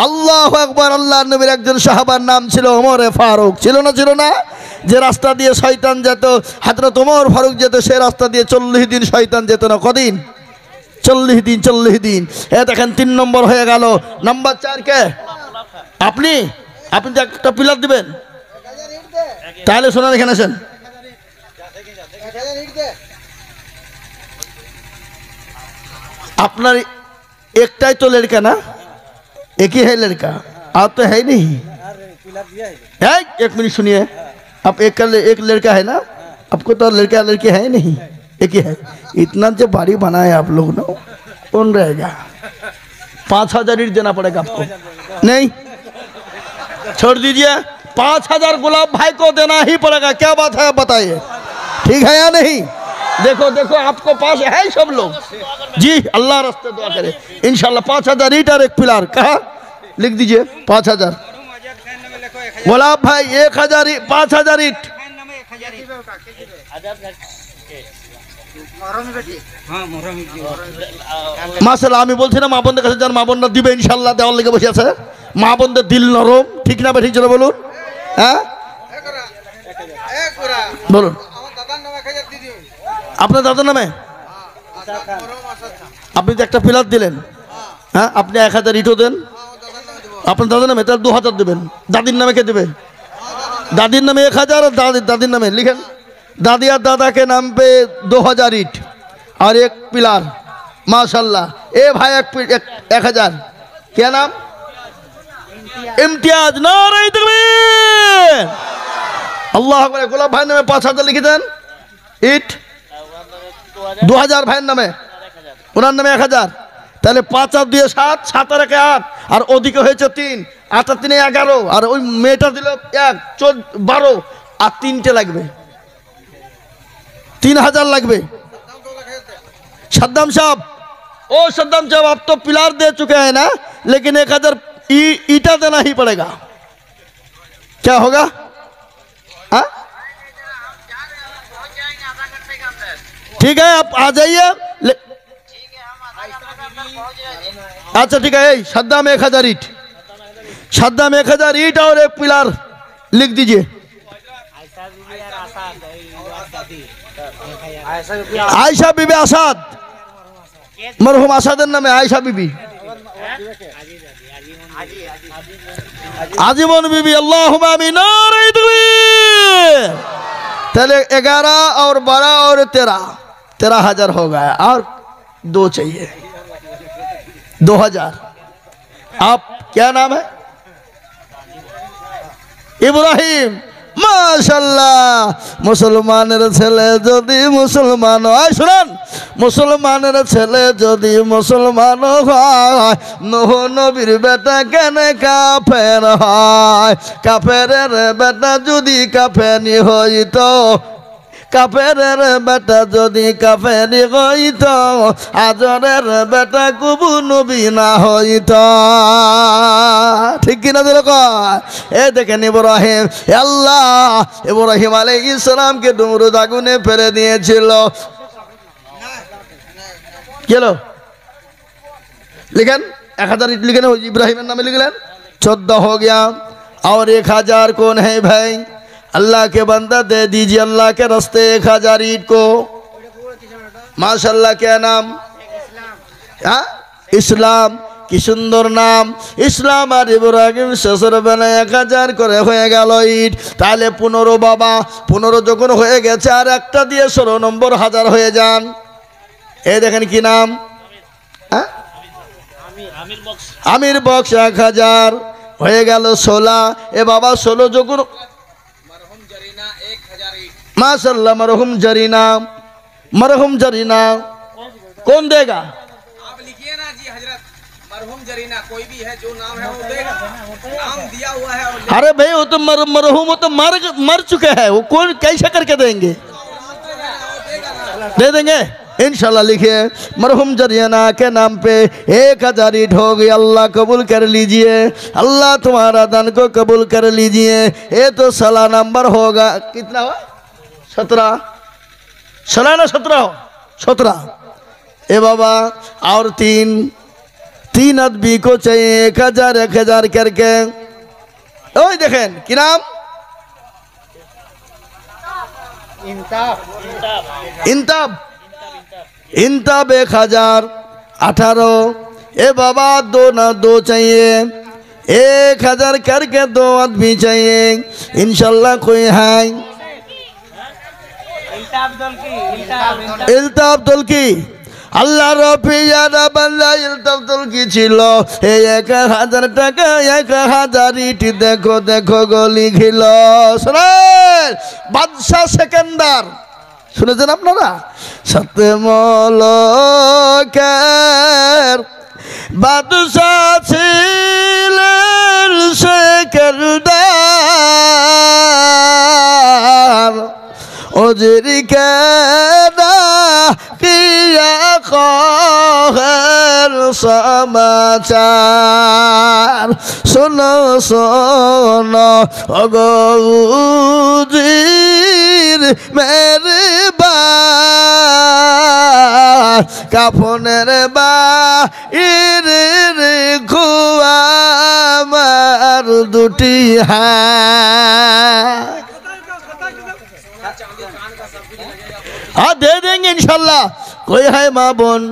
আল্লাহু আকবার। আল্লাহর নবীর একজন সাহাবার নাম ছিল ওমরে ফারুক। ছিল না? ছিল না? যে রাস্তা দিয়ে শয়তান যেত, হযরত ওমর ফারুক যেত, সে রাস্তা দিয়ে 40 দিন শয়তান যেত না। কদিন? 40 দিন। 40 দিন। এ দেখেন 3 নম্বর হয়ে গেল। নাম্বার 4 কে? আপনি। আপনি তো একটা পিলার দিবেন। তাহলে শোনান, এখানে আসেন। আপনার एकटाई तो लड़का ना, एक ही है लड़का, आप तो है नहीं। है? एक मिनट सुनिए, आप एक लड़का है ना, आपको तो लड़का लड़की है नहीं, एक ही है। इतना जो बाड़ी बनाए आप लोग ना, कौन रहेगा? 5,000 ईट देना पड़ेगा आपको। नहीं, छोड़ दीजिए। 5,000 गुलाब भाई को देना ही पड़ेगा। क्या बात है, बताइए, ठीक है या नहीं? देखो देखो, आपको पास है सब लोग जी। अल्लाह रास्ते दुआ करे इंशाल्लाह। 5,000 ईट और एक पिलर। कहा लिख दीजिए? 5,000। गुलाब भाई 1,000 ईट, 5,000 ईट। মাশাআল্লাহ। আমি বলছি না মা বোনদের কাছে যান, মা বোনরা দিবে ইনশাল্লাহ। দেওয়ার লেগে বসে আছে। মা বোনদের দিল নরম, ঠিক না? ঠিক ছিল বলুন। হ্যাঁ বলুন। আপনার দাদার নামে আপনি তো একটা পিলার দিলেন, হ্যাঁ? আপনি 1,000 ইটও দেন আপনার দাদার নামে, তার 2,000 দেবেন। দাদির নামে কে দেবে? দাদির নামে 1,000 আর দাদির नामे लिखें। दादी और दादा के नाम पे 2,000 ईट और एक पिलर। माशाल्लाह। ए भाई 1,000। क्या नाम? इम्तियाज। नारे तकबीर। अल्लाह अकबर। गुलाब भाई नामे 5,000 लिखे दें ईट। 2,000 भाई नामे, उनार नामे 1,000। তাহলে 5 আর 2 7, 7 আর 1 8, আর ওদিকে হয়েছে 3, 8 আর 3 11, আর ওই মেয়েটা দিল 1 12, আর 3টে লাগবে, 3,000 লাগবে। सद्दाम साहब, ओ सद्दाम साहब, आप तो पिलर दे चुके हैं ना, लेकिन 1,000 ईटा देना ही पड़ेगा। क्या होगा? हाँ ठीक है, आप आ जाइए। अच्छा ठीक है। सद्दाम 1,000 ईट, सद्दाम 1,000 ईट और एक पिलर लिख दीजिए। आयशा बीबी आसाद, मरहुम आसाদের নামে आयशा बीबी, आजीवन बीबी। अल्लाहुम्मा आमीन। नारे तकबीर। ताले 11 और 12 और 13,000 हो गया, और 2 चाहिए। 2,000। आप क्या नाम है? इब्राहिम। माशाल्लाह। मुसलमानेर छेले जदि मुसलमान हय, शुनेन, मुसलमानेर छेले जदि मुसलमान हय, नूह नबीर बेटा केन काफेर हय? काफेरेर बेटा जदि काफेरी हইতো, কাফেরের বেটা যদি কাফেরি হইত, আজরের বেটা কবু নবী না হইত। ঠিক কিনা দিল কয়? এ দেখেন ইব্রাহিম, আল্লাহ ইব্রাহিম আলাইহিস সালামকে ডুমরুদ আগুনে ফেলে দিয়েছিল। গেল লিখেন 1,000 ईट लिखे ना, इब्राहिम नामे लिख लें। 14 हो गया। और 1,000 कौन है भाई? अल्लाह के बंदा दे दीजिए अल्लाह के रास्ते 1,000 ईट को। माशाल्लाह। क्या नाम? हाँ, इस्लाम। কি সুন্দর নাম, ইসলাম। আর ইব্রাহিম শ্বশুর বেলা 1,000 করে হয়ে গেল ইট। তাহলে 15 বাবা, 15 যখন হয়ে গেছে, আর একটা দিয়ে 16 নম্বর 1000 হয়ে যান। এই দেখেন কি নাম? হ্যাঁ, আমির বক্স। 1,000 হয়ে গেল 16। এ বাবা 16 যখন माशाल्लाह। मरहुम जरीना, मरहुम जरीना कौन देगा? आप लिखिए ना जी हजरत। मरहूम जरीना कोई भी है जो नाम है वो देगा, नाम दिया हुआ है और अरे भाई वो तो मरहूम, वो तो मर चुके हैं, वो कौन कैसे करके देंगे? दे देंगे इंशाल्लाह। लिखिए मरहूम जरियाना के नाम पे 1000 ईंट हो गई। अल्लाह कबूल कर लीजिए, अल्लाह तुम्हारा दान को कबूल कर लीजिए। ये तो साला नंबर होगा, कितना हुआ? 17 सालाना 17। ए बाबा और तीन आदमी को चाहिए 1000 करके। ओए देखें कि नाम इंताब 1000 18। ए बाबा 2 ना 2 चाहिए, 1000 करके 2 आदमी चाहिए इंशाल्लाह। कोई है? इल्ताफ दलकी আল্লাহ রফি যারা বান্দা ইলতাফ দলকি ছিল। এই 1000 টাকা 1000 ইট দেখো দেখো গলি খিল। শোনেন বাদশাহ সেকেন্দার, শুনেছেন আপনারা? সত্যে মলকের বাদশাহ ছিলেন সেকেন্দার। ওজরিকে কিয়া কহের সমাচার শোনো শোনো অগৌজির মেরে কাফনের বাইর খুয়ামার দুটি হাত। हाँ दे देंगे इंशाल्लाह। कोई है माँ बोन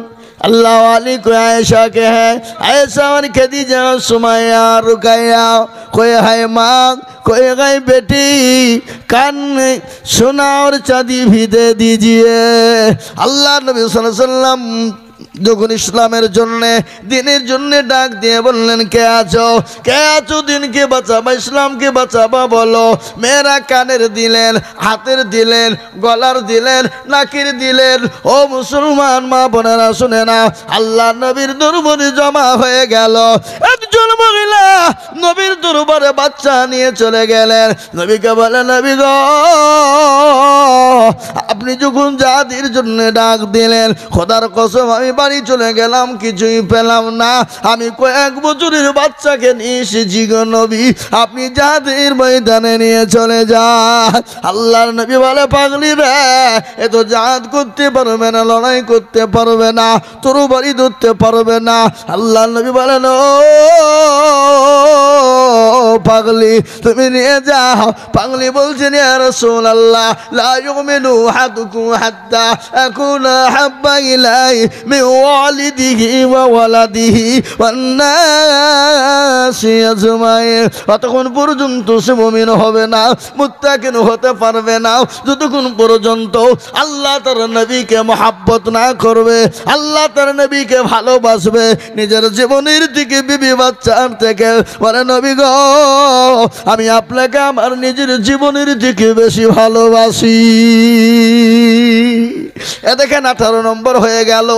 अल्लाह वाली, कोई आयशा के है, आयशा और खदीजा सुमैया रुकैया। कोई है माँ, कोई है बेटी, कान सुना और चांदी भी दे दीजिए। अल्लाह नबी सल्लल्लाहु अलैहि वसल्लम যখন ইসলামের জন্য দিনের জন্য ডাক দিয়ে বললেন কে আছো, কে আছো দিনকে বাঁচাবা, ইসলামকে বাঁচাবা বলো। মেয়েরা কানের দিলেন, হাতের দিলেন, গলার দিলেন, নাকের দিলেন। ও মুসলমান মা বোনেরা শুনে না, আল্লাহ নবীর দরবারে জমা হয়ে গেল। একজন মহিলা নবীর দরবারে বাচ্চা নিয়ে চলে গেলেন। নবীকে বলে নবী গো, আপনি যখন জাতির জন্য ডাক দিলেন, খোদার কসম আমি বাড়ি চলে গেলাম, কিছুই পেলাম না। আমি কয়েক বছরের বাচ্চাকে নিয়ে এসেছি গো নবী, আপনি জাতির ময়দানে নিয়ে চলে যান। আল্লাহর নবী বলে পাগলি রে, এ তো জাহাদ করতে পারবে না, লড়াই করতে পারবে না, তোর বাড়ি ধরতে পারবে না। আল্লাহর নবী বলেন ও পাগলি তুমি নিয়ে যাও। পাগলি বলছেন ইয়া রাসূলুল্লাহ লা ইউমিনু আহাদুকুম হাত্তা আকুনা হাব্বা ইলাইহি মিন ওয়ালিদিহি ওয়া ওয়ালাদিহি ওয়ান নাসি আজমাইন। ততক্ষণ পর্যন্ত সে মুমিন হবে না, মুত্তাকিন হতে পারবে না, যতক্ষণ পর্যন্ত আল্লাহ তার নবীকে মহব্বত না করবে, আল্লাহ তার নবীকে ভালোবাসবে নিজের জীবনের থেকে, বিবি বাচ্চার থেকে। বলে নবী গো, আমি আপনাকে আমার নিজের জীবনের থেকে বেশি ভালোবাসি। এ দেখেন 18 নম্বর হয়ে গেল।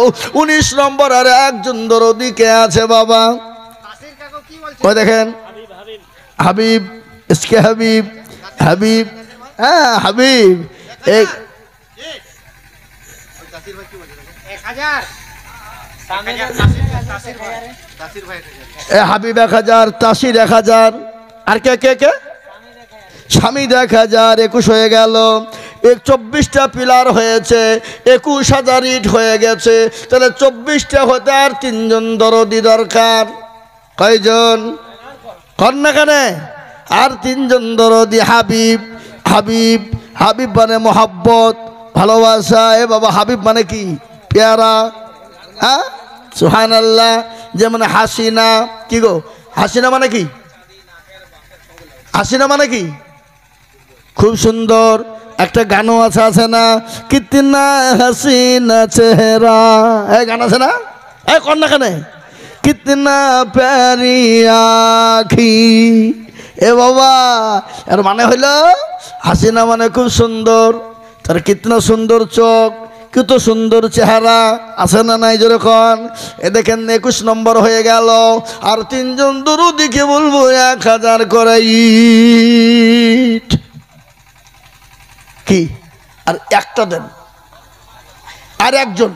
19 নম্বর আর একজন দরদি কে আছে বাবা? ওই দেখেন হাবিব, ইসকে হাবিব, হাবিব, হ্যাঁ হাবিব। এক হাবিব 1000, তাসির 1000, আর কে কে কে? স্বামী 1000, 21 হয়ে গেল। 24টা পিলার হয়েছে, 21000 ইট হয়ে গেছে। তাহলে 24টা হতে আর 3 জন দরদি দরকার। কয়জন? কন্যা কানে আর 3 জন দরদি। হাবিব, হাবিব, হাবিব মানে মোহাব্বত, ভালোবাসা। এ বাবা হাবিব মানে কি? পেয়ারা। হ্যাঁ সুবহানাল্লাহ। যেমন হাসিনা, কি গো হাসিনা মানে কি? হাসিনা মানে কি? খুব সুন্দর একটা গানও আছে না, কিতনা হাসিনা চেহারা, এই গান আছে না? এই কর না কেনে, কিতনা প্যারি আখি। এ বাবা এর মানে হইল হাসিনা মানে খুব সুন্দর, তার কিতনা সুন্দর চোখ, কত সুন্দর চেহারা, আছে না নাই যেরকম? এ দেখেন 21 নম্বর হয়ে গেল। আর 3 জন দুরুদিকে বলবো 1000 করে ইট। কি আর একটা দেন, আর একজন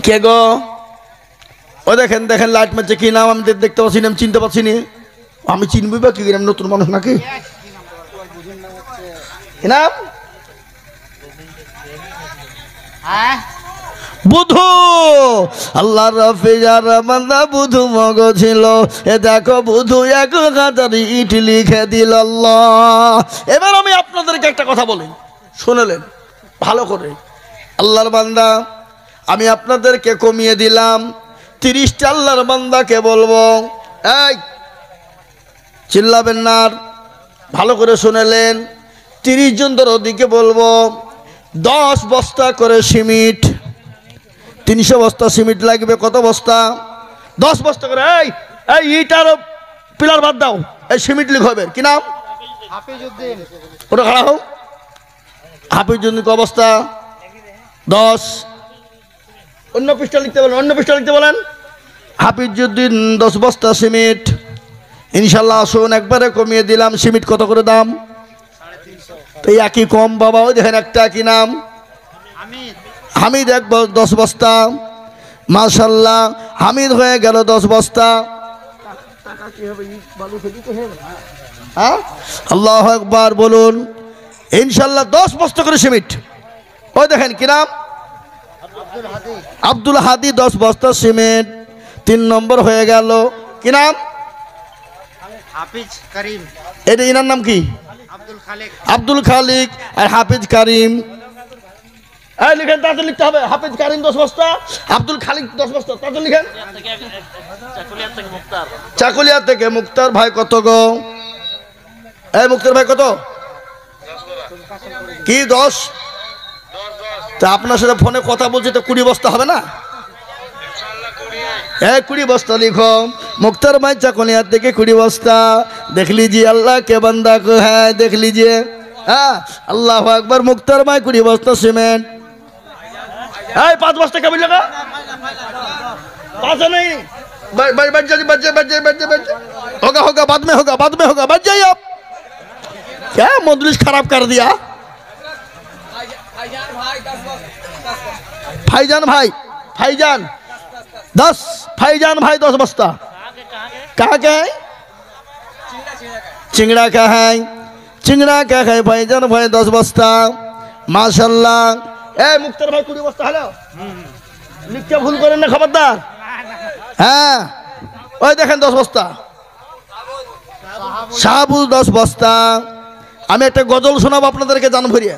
কে গো? ও দেখেন দেখেন লাইট মারছে, কি নাম? আমি দেখতে পাচ্ছি না, আমি চিনতে পারছি না। আমি চিনবি বা কি করে? আমি নতুন মানুষ নাকি? কি নাম? বুধু। আল্লাহর রাফিজার বান্দা বুধু মগ ছিল। এ দেখো বুধু 1000 ইট লিখে দিল আল্লাহ। এবার আমি আপনাদেরকে একটা কথা বলি, শুনলেন ভালো করে? আল্লাহর বান্দা, আমি আপনাদেরকে কমিয়ে দিলাম। 30টা আল্লাহর বান্দাকে বলবো, এই চিল্লাবেন না আর, ভালো করে শুনলেন। 30 জন ওদিকে বলবো 10 বস্তা করে সিমেন্ট, 300 বস্তা সিমেন্ট লাগবে। কত বস্তা? 10 বস্তা করে। এই এই ইট আর পিলার বাদ দাও, এই সিমেন্ট লিখ হবে। কি নাম? হাফিজউদ্দিন। ওটা খাড়া হোক। হাফিজউদ্দিন ক বস্তা? 10। অন্য পৃষ্ঠা লিখতে বলেন, অন্য পৃষ্ঠা লিখতে বলেন। হাফিজউদ্দিন 10 বস্তা সিমেন্ট। ইনশাল্লাহ আসুন, একবারে কমিয়ে দিলাম। সিমেন্ট কত করে দাম? 350। তো একই কম বাবা। ওই দেখেন একটা, কি নাম? হামিদ। 10 বস্তা। মাশাল্লাহ, হামিদ হয়ে গেল 10 বস্তা। হ্যাঁ, আল্লাহু আকবার বলুন। ইনশাল্লাহ 10 বস্তা করে সিমেন্ট। ওই দেখেন কি নাম? আব্দুল হাদি। 10 বস্তা সিমেন্ট। 3 নম্বর হয়ে গেল। কি নাম? হাফিজ করিম। এটা ইনার নাম কি? আব্দুল খালিক আর হাফিজ করিম। এই লিখেন, তাতে লিখতে হবে। হাফিজ করিম 10 বস্তা, আব্দুল খালিক 10 বস্তা। তাতে লিখেন। চাকুলিয়া থেকে মুক্তার ভাই কত গো? এই মুক্তার ভাই কত? কি 10? তা আপনার সাথে ফোনে কথা বলছি, তো 20 বস্তা হবে না? 20 বস্তা লিখো। मुख्तार भाई चाकुलिया থেকে 20 বস্তা। देख लीजिए अल्लाह के बंदा को है, देख लीजिए। हाँ, अल्लाह अकबर। मुख्तार भाई 20 बस्ता सीमेंट। 5 बस्ता कभी लगा? 5 नहीं, होगा होगा, बाद में होगा, बाद में होगा। बच जाइए आप। क्या मजलिस खराब कर दिया? भाईजान भाई, भाईजान 10। भाईजान भाई 10 बस्ता। कहाँ का है? चिंगड़ा का है। चिंगड़ा का है भाईजान भाई 10 बस्ता। माशाल्लाह। ए मुख्तार भाई 20 बस्ता। हेलो, लिख के भूल करें ना, खबरदार। हाँ, ওই দেখেন 10 বস্তা। শাহাবুল 10 বস্তা। আমি একটা গজল শোনাবো আপনাদেরকে, জান ভরিয়ে।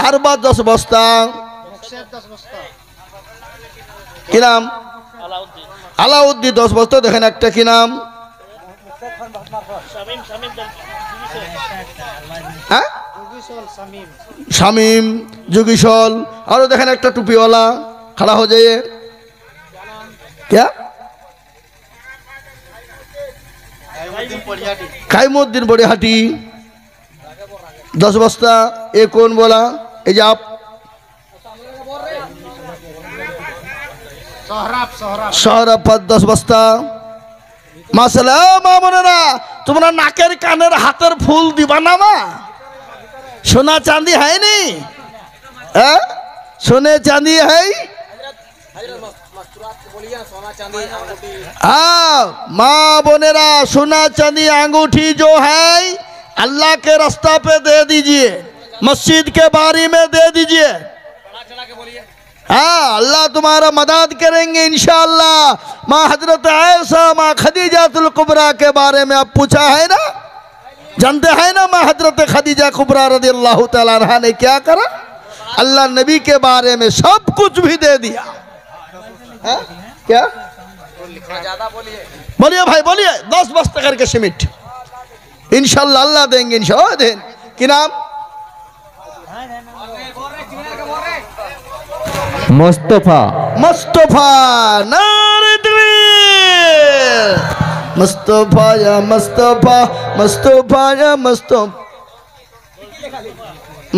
আরবাজ 10 বস্তা। কি নাম? আলাউদ্দিন 10 বস্তা। দেখেন একটা, কি নাম? হ্যাঁ, শামিম, जुगिशल। और देखें एक टूपी वाला खड़ा हो जाइए। क्या? कायमुद्दीन बड़ियाहाटी 10 बस्ता। ये कौन बोला? ये आप सोहराब 10 बस्ता। माशाल्लाह। मा बोनेरा, तुम्हारा नाकेर कानेर हाथेर फूल दिबा ना मा? सोना चांदी है नहीं? सोने चांदी है? माँ बोनेरा, सोना चांदी अंगूठी जो है अल्लाह के रास्ता पे दे दीजिए, मस्जिद के बारी में दे दीजिए। हाँ, अल्लाह तुम्हारा मदद करेंगे इंशाअल्लाह। माँ हजरत आयशा माँ खदीजातुल कुबरा के बारे में आप पूछा है ना, जानते हैं ना? माँ हजरत खदीजा कुबरा रदियल्लाहु ताला अन्हा ने क्या करा? अल्लाह नबी के बारे में सब कुछ भी दे दिया। है? क्या बोलिए भाई, बोलिए। 10 बस्ता करके सीमेंट इंशाअल्लाह अल्लाह देंगे, इंशाअल्लाह देंगे। कि नाम? मुस्तफा। मुस्तफा। नारे तकबीर। मुस्तफा या मुस्तफा, मुस्तफा या मुस्तफा।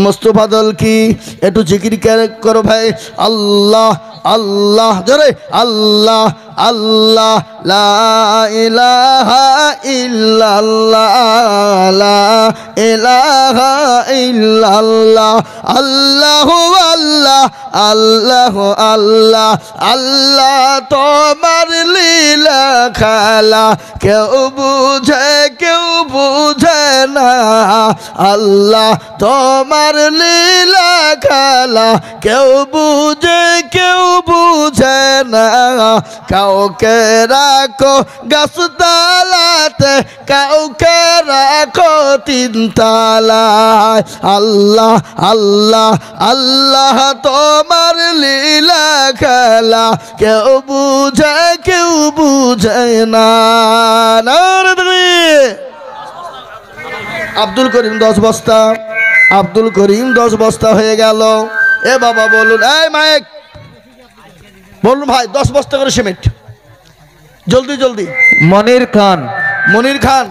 মুস্তফাদল কি একটু জিকির করো ভাই। আল্লাহ আল্লাহ জোরে আল্লাহ আল্লাহ লা ইলাহা ইল্লাল্লাহ লা ইলাহা ইল্লাল্লাহ আল্লাহু আল্লাহ আল্লাহ আল্লাহ আল্লাহ তোমার লীলা খেলা কেউ বুঝে না আল্লাহ তোমার লীলা খেলা কেউ বুঝে না কাউকে রাখো গাছতলাতে কাউকে রাখো তিনতলায় আল্লাহ আল্লাহ আল্লাহ তোমার লীলা খেলা কেউ বুঝে না। আব্দুল করিম 10 বস্তা, আব্দুল করিম 10 বস্তা হয়ে গেল। এ বাবা বলুন, এই মাইক বলুন ভাই 10 বস্তা করে সিমেন্ট জলদি জলদি। মনির খান, মনির খান,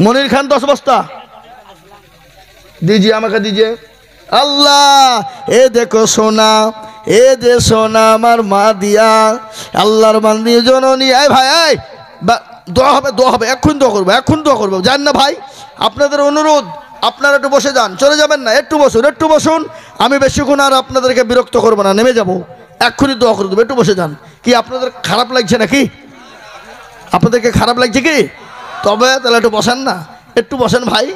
মনির খান 10 বস্তা दीजिए, আমাকে दीजिए। আল্লাহ এ দেখো সোনা, এ যে সোনা আমার মা দিয়া আল্লাহর বান্দি জননী। এই ভাই এই দোয়া হবে, দোয়া হবে, এখন দোয়া করবো, এখন দোয়া করবো। জান না ভাই, আপনাদের অনুরোধ, আপনারা একটু বসে যান, চলে যাবেন না, একটু বসুন, একটু বসুন। আমি বেশিক্ষণ আর আপনাদেরকে বিরক্ত করবো না, নেমে যাবো, এক্ষুনি দোয়া করে দেবো। একটু বসে যান। কি আপনাদের খারাপ লাগছে নাকি? আপনাদেরকে খারাপ লাগছে কি? তবে তাহলে একটু বসেন না, একটু বসেন ভাই।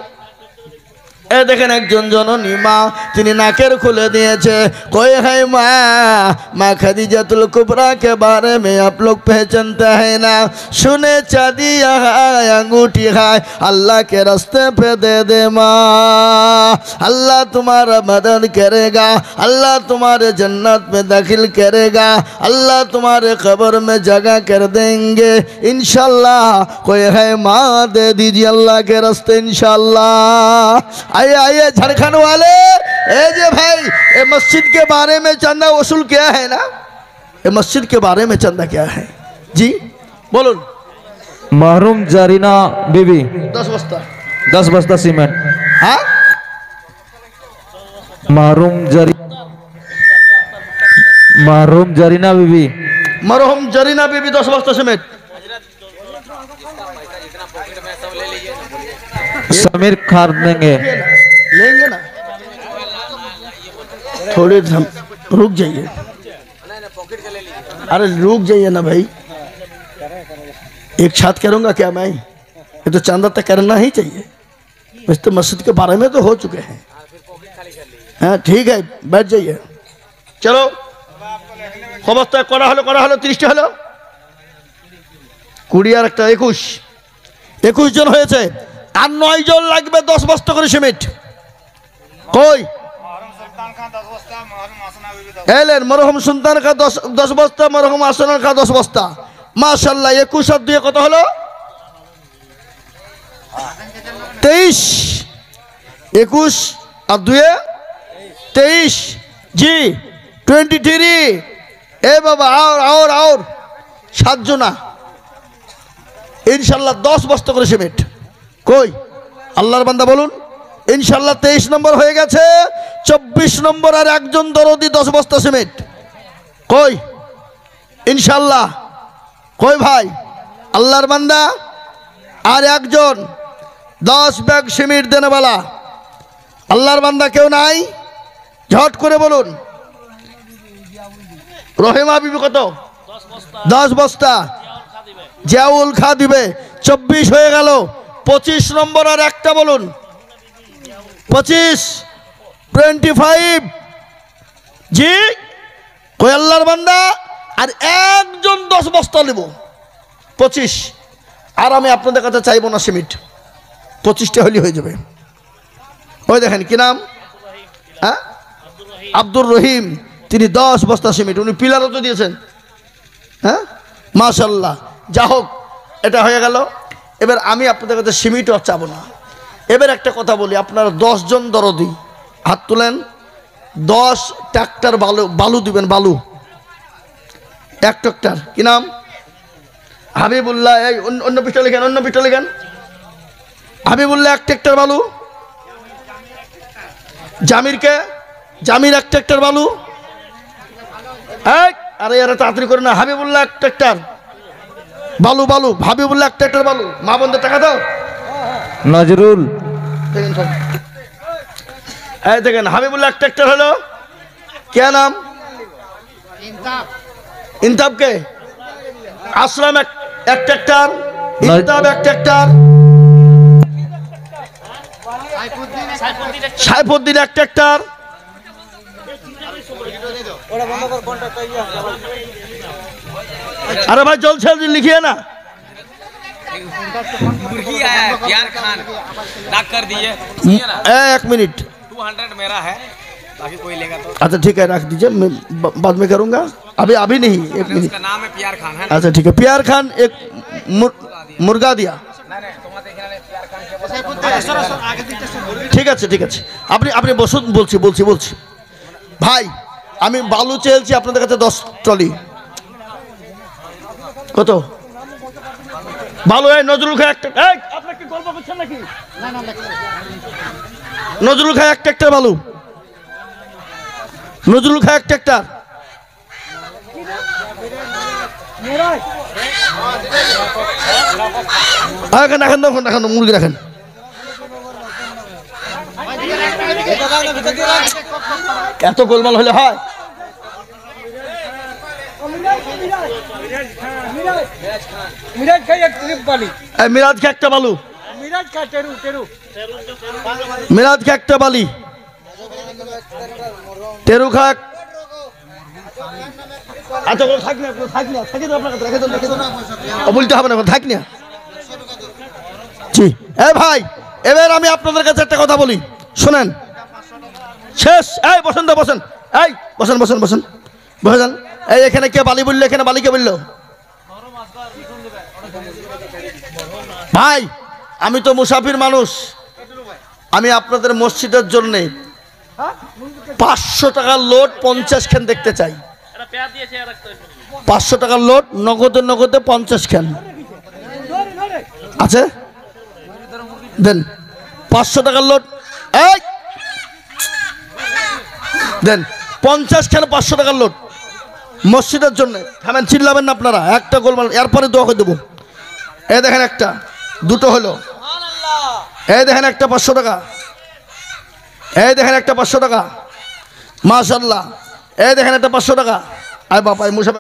এ দেখেন একজন জননী মা, তিনি নাকের খুলে दिएছে। कोई है माँ खदीजतुल कुबरा के बारे में आप लोग पहचानते हैं ना? सुने चांदी है अंगूठी है, अल्लाह के रास्ते पे दे दे माँ, अल्लाह तुम्हारा मदद करेगा, अल्लाह तुम्हारे जन्नत में दाखिल करेगा, अल्लाह तुम्हारे कब्र में जगह कर देंगे इंशाल्लाह। कोई है माँ दे दीजिए अल्लाह के रास्ते इंशाल्लाह। आइए आइए झारखंड वाले, ए जे भाई ये मस्जिद के बारे में चंदा वसूल क्या है ना? ये मस्जिद के बारे में चंदा क्या है जी बोलून। महरूम जरीना बीबी 10 बस्ता, 10 बस्ता सीमेंट। हाँ महरूम जरीना बीबी, मरहूम जरीना बीबी 10 बस्ता सीमेंट। समीर खान देंगे, लेंगे ना, थोड़े रुक जाइए, अरे रुक जाइए ना भाई, एक साथ करूंगा क्या मैं? ये तो चंदा तक करना ही चाहिए, बस तो मस्जिद के बारे में तो हो चुके हैं। हाँ ठीक है, बैठ जाइए। चलो खबरটা করা হলো 30টা হলো, 20 আর একটা 21 জন হয়েছে। আর 9 জন লাগবে 10 বস্তা করে সিমেন্ট। কই এলেন? মরহুম সুলতান কা 10 বস্তা, মরহুম আসনার কা 10 বস্তা। মাশাআল্লাহ 21 আর 2 কত হলো? 23। 21 আর 2 23 জি 23। এ বাবা আর 7 জনা ইনশাআল্লাহ 10 বস্তা করে সিমেন্ট। কই আল্লাহর বান্দা বলুন ইনশাআল্লাহ 23 নম্বর হয়ে গেছে। 24 নম্বর আর একজন দরদি 10 বস্তা সিমেন্ট। কই ইনশাআল্লাহ? কই ভাই আল্লাহর বান্দা আর একজন 10 ব্যাগ সিমেন্ট দেনেওয়ালা আল্লাহর বান্দা কেউ নাই? ঝট করে বলুন। রহিমা বিবি কত? 10 বস্তা। জিয়াউল খা দিবে 24 হয়ে গেল। 25 নম্বর আর একটা বলুন। 25 জি কই আল্লাহর বান্দা আর একজন 10 বস্তা নেব 25। আর আমি আপনাদের কাছে চাইবো না সিমেন্ট, 25টা হলে হয়ে যাবে। ওই দেখেন কি নাম? হ্যাঁ আব্দুর রহিম, তিনি 10 বস্তা সিমেন্ট, উনি পিলারও তো দিয়েছেন। হ্যাঁ মাশাআল্লাহ, যা হোক এটা হয়ে গেল। এবার আমি আপনাদের কাছে সিমেন্টও চাবো না। এবার একটা কথা বলি, আপনারা 10 জন দরদি হাত তুলেন, 10 ট্রাক্টর বালু দিবেন। বালু 1 ট্রাক্টর। কি নাম? হাবিবুল্লাহ। এই অন্য পৃষ্ঠা লেখেন, অন্য পৃষ্ঠা লেখেন। হাবিবুল্লাহ 1 ট্রাক্টর বালু। জামিরকে, জামির এক ট্রাক্টর বালু। এই আরে এরা তাড়াতাড়ি করে না। হাবিবুল্লাহ এক ট্রাক্টর বালু, বালু হাবিবুল্লাহ এক ট্রাক্টর বালু। মা বোনদের টাকা দাও। नजरुल এই দেখেন হাবিবুল্লাহ এক ট্রাক্টর হলো। কে নাম? ইনতাব কে? আসলাম এক ট্রাক্টর, ইনতাব এক ট্রাক্টর, সাইফুদ্দিন এক ট্রাক্টর। अरे भाई जल्द से जल्द लिखिए ना। मुर्गी आया है प्यार खान डाक कर दिए एक मिनट 200 मेरा है बाकी कोई लेगा तो अच्छा ठीक है रख दीजिए, मैं बाद में करूंगा, अभी अभी नहीं, एक मिनट। उसका नाम है प्यार खान है अच्छा ठीक है। प्यार खान एक मुर्गा दिया। ঠিক আছে ঠিক আছে, আপনি আপনি বসুন, বলছি বলছি বলছি ভাই আমি বালু চেয়েছি আপনাদের কাছে 10 ট্রলি। কত বালু? এই নজরুল খায় একটা, এই আপনি কি গল্প করছেন নাকি? নজরুল খায় একটা একটা বালু, নজরুল খায় একটা একটা। রাখেন রাখেন রাখেন রাখেন, মুরগি রাখেন। এত গোলমাল হলে হয়? मिराज का एक ट्रिप वाली এই মিরাজ খা একটা বালু, मिराज का टेरू टेरू মিরাজ খা একটা বালি, টেরু খাক। আচ্ছা ওগুলো থাক না, ওগুলো থাক না, থাকে তো আপনার কাছে, রেখে দেন, রেখে দেন। ও বলতে হবে না, ওগুলো থাক না। জি এ ভাই, এবার আমি আপনাদের কাছে একটা কথা বলি, শোনেন। শেষ। এই বসেন তো, বসেন, এই বসেন বসেন বসেন বসেন। এই এখানে কে বালি বললো? এখানে বালি কে বললো? ভাই আমি তো মুসাফির মানুষ, আমি আপনাদের মসজিদের জন্যে 500 টাকার লোড 50 খান দেখতে চাই। 500 টাকার লোড নগদে নগদে 50 খান আছে, দেন 500 টাকার লোড। এই দেন 50 খান 500 টাকার লোড মসজিদের জন্য। থামেন, চিল্লাবেন না আপনারা, একটা গোলমাল, এরপরে দোয়া করে দেবো। এই দেখেন একটা, দুটো হলো। এই দেখেন একটা 500 টাকা, এই দেখেন একটা 500 টাকা, মাশাআল্লাহ। এই দেখেন একটা 500 টাকা। আয় বাবা, এই মুসাফির